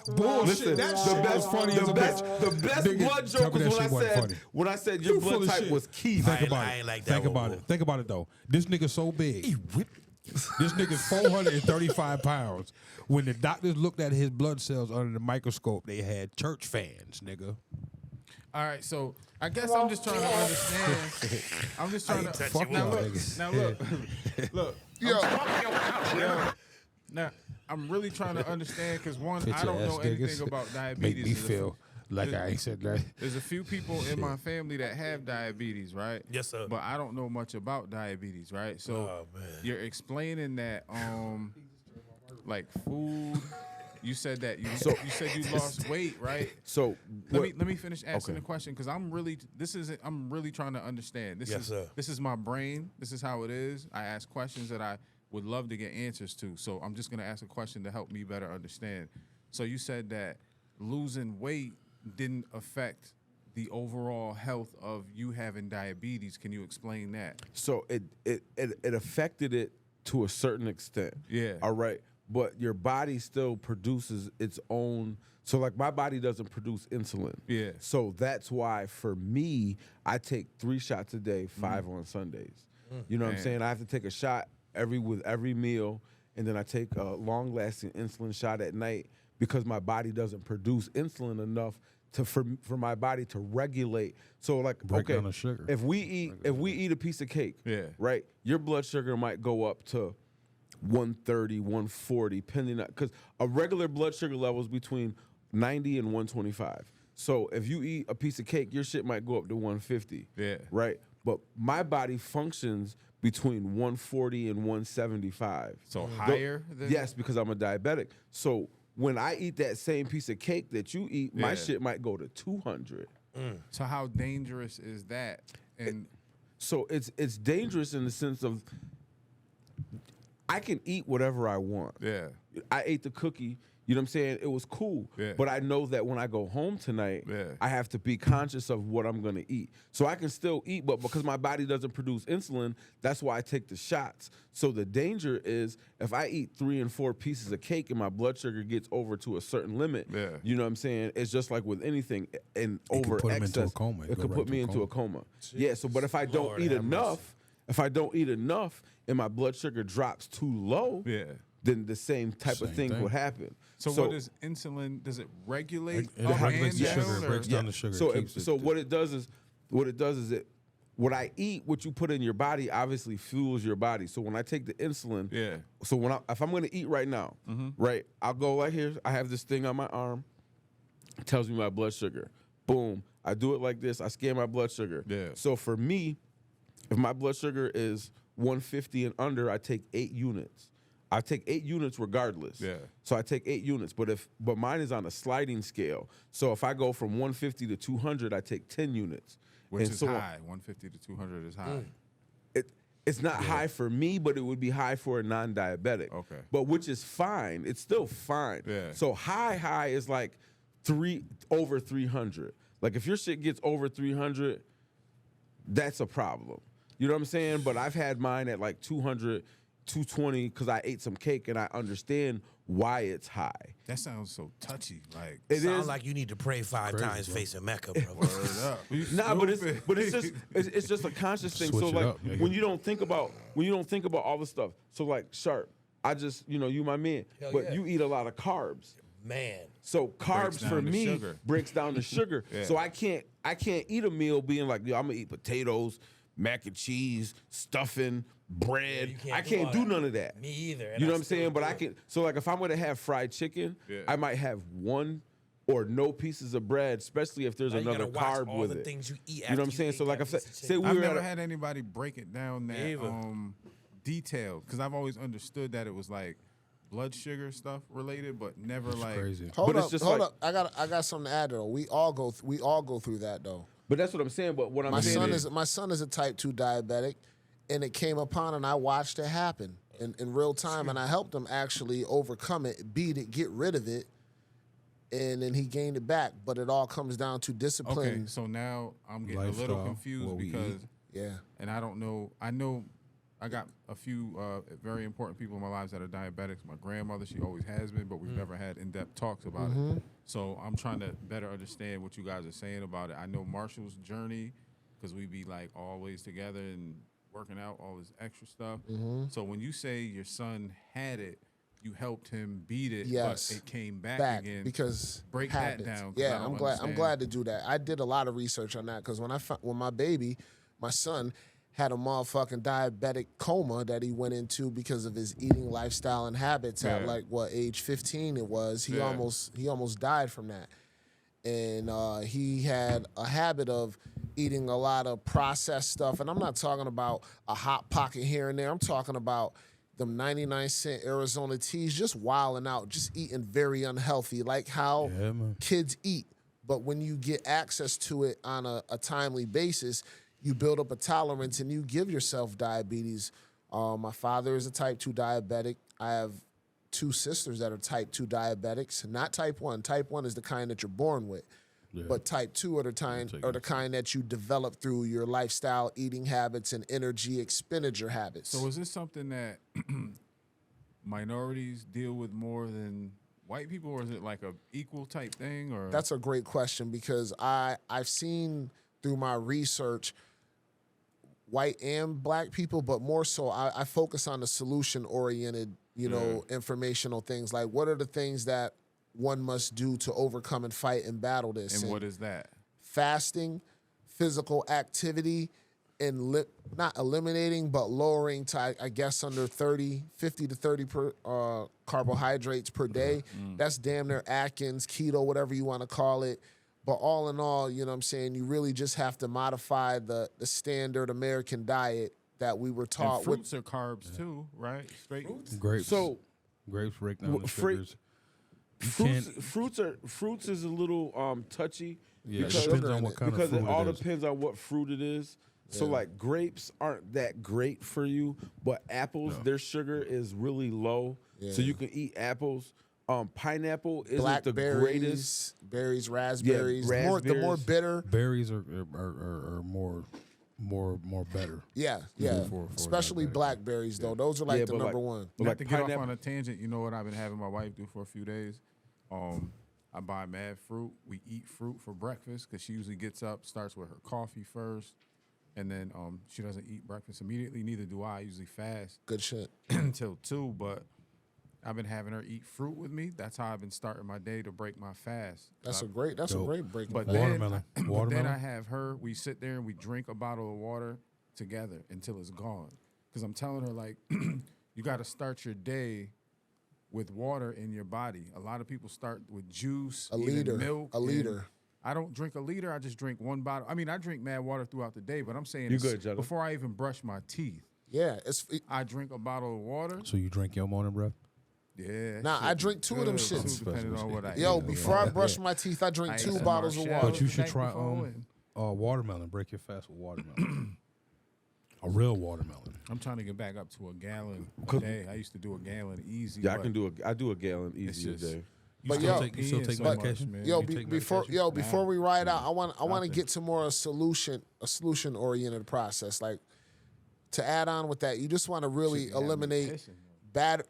Bullshit. listen, That the shit best, was funny as the a best, bitch. the best Nigga, blood tell joke me was that shit wasn't funny. when I said your You full blood of type shit. was key. Think I about ain't it. like that Think one, about boy. it. Think about it though. This nigga so big. This nigga's 435 pounds. When the doctors looked at his blood cells under the microscope, they had church fans, nigga. All right, so I guess I'm just trying to understand. I'm just trying to Fuck now y'all look, niggas. now look, look. Yo, Now I'm really trying to understand because one, I Bitch don't know ass anything niggas about diabetes. Make me There's a feel like I ain't said that. There's a few people in my family that have diabetes, right? Yes, sir. But I don't know much about diabetes, right? So Oh, man. you're explaining that, like food. You said that you said you lost weight, right? So Let me finish asking Okay. the question because I'm really trying to understand. Yes, sir. This is my brain. This is how it is. I ask questions that I would love to get answers to. So I'm just gonna ask a question to help me better understand. So you said that losing weight didn't affect the overall health of you having diabetes. Can you explain that? So it affected it to a certain extent. Yeah. All right. But your body still produces its own. So like my body doesn't produce insulin. Yeah. So that's why for me, I take 3 shots a day, 5 on Sundays. You know what I'm Man. saying? I have to take a shot with every meal, and then I take a long-lasting insulin shot at night because my body doesn't produce insulin enough for my body to regulate. So like Break okay, down the sugar. if we eat a piece of cake, Yeah. right? Your blood sugar might go up to 130, 140, depending on, because a regular blood sugar level is between 90 and 125. So if you eat a piece of cake, your shit might go up to 150. Yeah. Right? But my body functions between 140 and 175. So higher than Yes, because I'm a diabetic. So when I eat that same piece of cake that you eat, my Yeah. shit might go to 200. So how dangerous is that? And So it's dangerous in the sense of I can eat whatever I want. yeah. I ate the cookie, you know what I'm saying? It was cool. Yeah. But I know that when I go home tonight, Yeah. I have to be conscious of what I'm gonna eat. So I can still eat, but because my body doesn't produce insulin, that's why I take the shots. So the danger is if I eat 3 and 4 pieces of cake and my blood sugar gets over to a certain limit, Yeah. you know what I'm saying? It's just like with anything, and It could over put 'em into a excess, coma. It it go could right put to me a into a coma. coma. Yeah, so but if I don't Lord eat have mercy. enough, and my blood sugar drops too low, Yeah. then the same type of Same thing thing. would happen. So what is insulin? Does it regulate It up regulates and the down? sugar. It or- breaks down the sugar. So keeps it- what it does is what I eat, what you put in your body, obviously fuels your body. So when I take the insulin, Yeah. So if I'm going to eat right now, right, I'll go right here. I have this thing on my arm. It tells me my blood sugar. Boom. I do it like this. I scan my blood sugar. Yeah. So for me, if my blood sugar is 150 and under, I take 8 units. I take 8 units regardless. Yeah. So I take 8 units, but mine is on a sliding scale. So if I go from 150 to 200, I take 10 units. Which And is so high. 150 to 200 is high. It's not high for me, but it would be high for a non-diabetic. Okay. But which is fine. It's still fine. Yeah. So high is like over 300. Like if your shit gets over 300, that's a problem. You know what I'm saying? But I've had mine at like 200, 220 because I ate some cake and I understand why it's high. That sounds so touchy. Like It Sound is. like you need to pray 5 times facing Mecca, bro. word up. You Nah, but stupid. it's just a conscious thing. Switch So it like up, nigga. when you don't think about all the stuff. So like Sharp, I just you my man, Hell but yeah. you eat a lot of carbs. Man. So carbs down for the me sugar. breaks down the sugar. Yeah. So I can't eat a meal being like, yo, I'm gonna eat potatoes, mac and cheese, stuffing, bread. you I can't do can't all do that. none of that. Me either. and You know I what I'm still saying? But do I it. can. So like if I'm gonna have fried chicken, Yeah. I might have 1 or no pieces of bread, especially if there's Now you another gotta watch carb all with the it. things you eat You know after what I'm you saying? ate So like that I said, piece of say chicken. we I've were never at had anybody break it down that Neither. detailed because I've always understood that it was like blood sugar stuff related, but never like Crazy. hold it's up, just hold like- up. I got something to add though. We all go through that though. But that's what I'm saying. But what I'm saying My son is a type 2 diabetic, and it came upon and I watched it happen in real time, and I helped him actually overcome it, beat it, get rid of it, and then he gained it back. But it all comes down to discipline. okay. So now I'm getting a little Lifestyle, confused what we eat. because Yeah. and I don't know. I know I got a few very important people in my lives that are diabetics. My grandmother, she always has been, but we've never had in-depth talks about it. So I'm trying to better understand what you guys are saying about it. I know Marshall's journey because we be like always together and working out all this extra stuff. So when you say your son had it, you helped him beat it, Yes. but it came back again. because break habits. that down. 'Cause I Yeah, don't I'm glad. I'm understand. glad to do that. I did a lot of research on that because when my baby, my son, had a motherfucking diabetic coma that he went into because of his eating lifestyle and habits at Yeah. like what age 15 it was. He Yeah. almost died from that. And he had a habit of eating a lot of processed stuff. And I'm not talking about a Hot Pocket here and there. I'm talking about them 99-cent Arizona teas, just wilding out, just eating very unhealthy, like how Yeah, man. kids eat. But when you get access to it on a timely basis, you build up a tolerance and you give yourself diabetes. My father is a type 2 diabetic. I have 2 sisters that are type 2 diabetics, not type 1. Type 1 is the kind that you're born with. Yeah. But type 2 are the kind that you develop through your lifestyle, eating habits, and energy expenditure habits. So is this something that minorities deal with more than white people, or is it like a equal type thing? Or That's a great question because I've seen through my research white and black people, but more so I focus on the solution-oriented, informational things. Like what are the things that one must do to overcome and fight and battle this? and what is that? Fasting, physical activity, and not eliminating, but lowering to, I guess, under 50 to 30 carbohydrates per day. That's damn near Atkins, keto, whatever you want to call it. But all in all, you know what I'm saying, you really just have to modify the standard American diet that we were taught And fruits are carbs too, right? Straight Grapes. So grapes break down the Fre- sugars. You fruits is a little touchy. Yeah, it because depends on what kind of because fruit it all it is. depends on what fruit it is. So like grapes aren't that great for you, but apples, their sugar is really low, so you can eat apples. Pineapple isn't the greatest. Berries, raspberries. The more bitter. Berries are more better. Yeah. For Especially diabetic. blackberries, though. Those are like the but number one. But Not like to get off pineapple, on a tangent, you know what I've been having my wife do for a few days? I buy mad fruit. We eat fruit for breakfast because she usually gets up, starts with her coffee first, and then she doesn't eat breakfast immediately. Neither do I. I usually fast Good shit. until 2, but I've been having her eat fruit with me. That's how I've been starting my day to break my fast. That's a great break. But Watermelon. then, Watermelon? then I have her. We sit there and we drink a bottle of water together until it's gone. Because I'm telling her, like, you got to start your day with water in your body. A lot of people start with juice, eating milk. A liter. and I don't drink a liter. I just drink 1 bottle. I mean, I drink mad water throughout the day, but I'm saying You it's good, Jetta? before I even brush my teeth, Yeah, I drink a bottle of water. So you drink your morning breath? Yeah. Nah, shit I drink 2 of them good, shits. too, depending on what I Yo, eat. before I brush my teeth, I drink I 2 ate some bottles of Marshall water. But you the should night try before and- watermelon. Break your fast with watermelon. A real watermelon. I'm trying to get back up to a gallon a day. I used to do a gallon easy. yeah, but I do a gallon easy a just- day. You But still yo- take, you still peeing take so medication? much, man. Yo, You take before medication? we ride out, I want to Nothing. get to more a solution oriented process. Like to add on with that, you just want to really Shit, yeah, I'm eliminate pissing. bad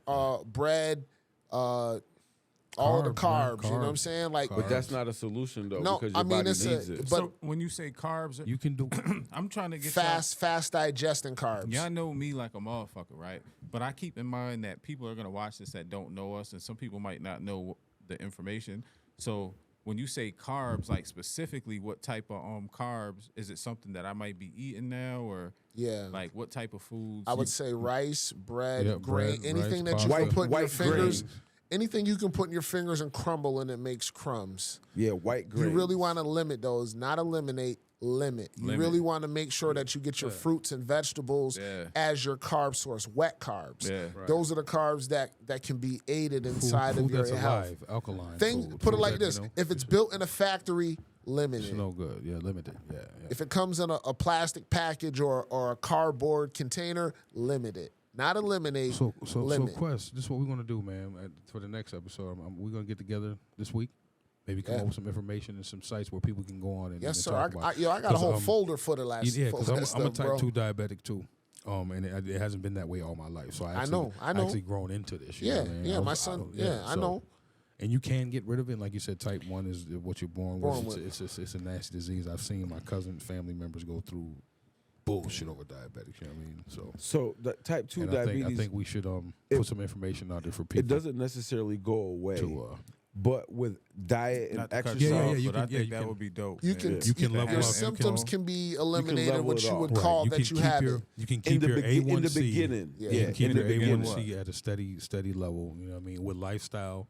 bread, all of the Carbs, carbs. man, You know what I'm carbs. saying? Like But that's not a solution though, No, because I your mean, body it's needs a- it. but- So when you say carbs, You can do. I'm trying to get fast digesting carbs. Y'all know me like a motherfucker, right? But I keep in mind that people are gonna watch this that don't know us, and some people might not know the information. So when you say carbs, like specifically, what type of carbs? Is it something that I might be eating now, or Yeah. like what type of foods? I would say rice, bread, Yeah, grain, bread, anything rice, that you can pasta. put in your White fingers. grains. Anything you can put in your fingers and crumble and it makes crumbs. Yeah, white grains. You really want to limit those, not eliminate, limit. You Limit. really want to make sure that you get your fruits and vegetables Yeah. as your carb source, wet carbs. Yeah. Right. Those are the carbs that can be aided inside food of your that's health. alive, alkaline. Thing, food, put it food like that, this: you know, if it's built in a factory, limit it's it. no good. Yeah, limited. Yeah. If it comes in a plastic package or a cardboard container, limit it. Not eliminate, So limit. Quest, this is what we're gonna do, man. For the next episode, we're gonna get together this week. Maybe come up with some information and some sites where people can go on and Yes, and sir. talk about. I got a 'Cause, whole folder for the last. Yeah, for because that I'm a stuff, type bro. 2 diabetic too, and it hasn't been that way all my life. So I know. actually grown into this. You know Yeah, what I mean? yeah. I My was- son. I- Yeah, I so- know. And you can get rid of it, like you said. Type 1 is what you're born Born with. with. It's a nasty disease. I've seen my cousin, family members go through bullshit over diabetics. You know what I mean? So the type 2 and diabetes, I think we should put some information out there for people. it doesn't necessarily go away. But with diet and Not to cut exercise, you off, you but I can- think you that can- would be dope. You man. can You can level your up. symptoms can be eliminated. level What it you off. would Right. call You that can you keep have your it. you can in keep the, your begi- A1C in the beginning, Yeah. You can keep in your the beginning. A1C at a steady level. You know what I mean? With lifestyle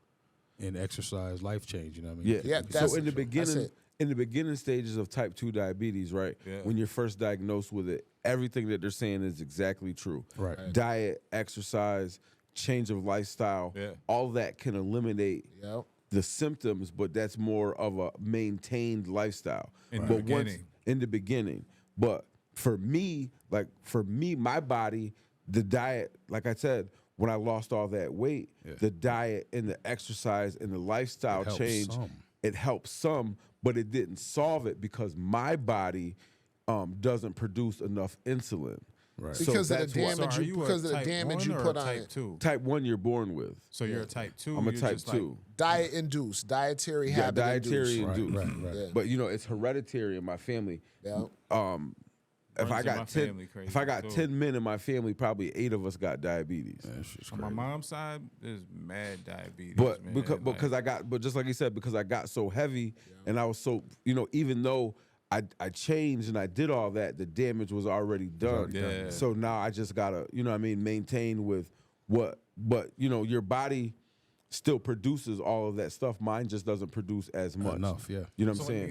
and exercise, life change. You know what I mean? Yeah. Yeah, that's So in the it. beginning, That's it. in the beginning stages of type 2 diabetes, right? Yeah. When you're first diagnosed with it, everything that they're saying is exactly true. Right. Diet, exercise, change of lifestyle, Yeah. all that can eliminate Yep. the symptoms, but that's more of a maintained lifestyle. In the But beginning. in the beginning. But for me, my body, the diet, like I said, when I lost all that weight, the diet and the exercise and the lifestyle It helps change, some. it helps some, but it didn't solve it because my body doesn't produce enough insulin. Right. So Because of the that's why- damage So are you you a because of the type damage 1 you or put a on type it. 2? Type 1 you're born with. So you're a type 2. I'm a you're type just like- 2. Diet induced, dietary Yeah, habit dietary induced. induced. Right. Yeah. But it's hereditary in my family. Yeah. If I Runs in my got family crazy, 10 too. men in my family, probably 8 of us got diabetes. On my mom's side, there's mad diabetes. But man. but just like you said, because I got so heavy and I was so, even though I changed and I did all that, the damage was already done. Yeah. So now I just gotta, maintain with what, but your body still produces all of that stuff. Mine just doesn't produce as much. Enough, yeah. You know what So I'm saying?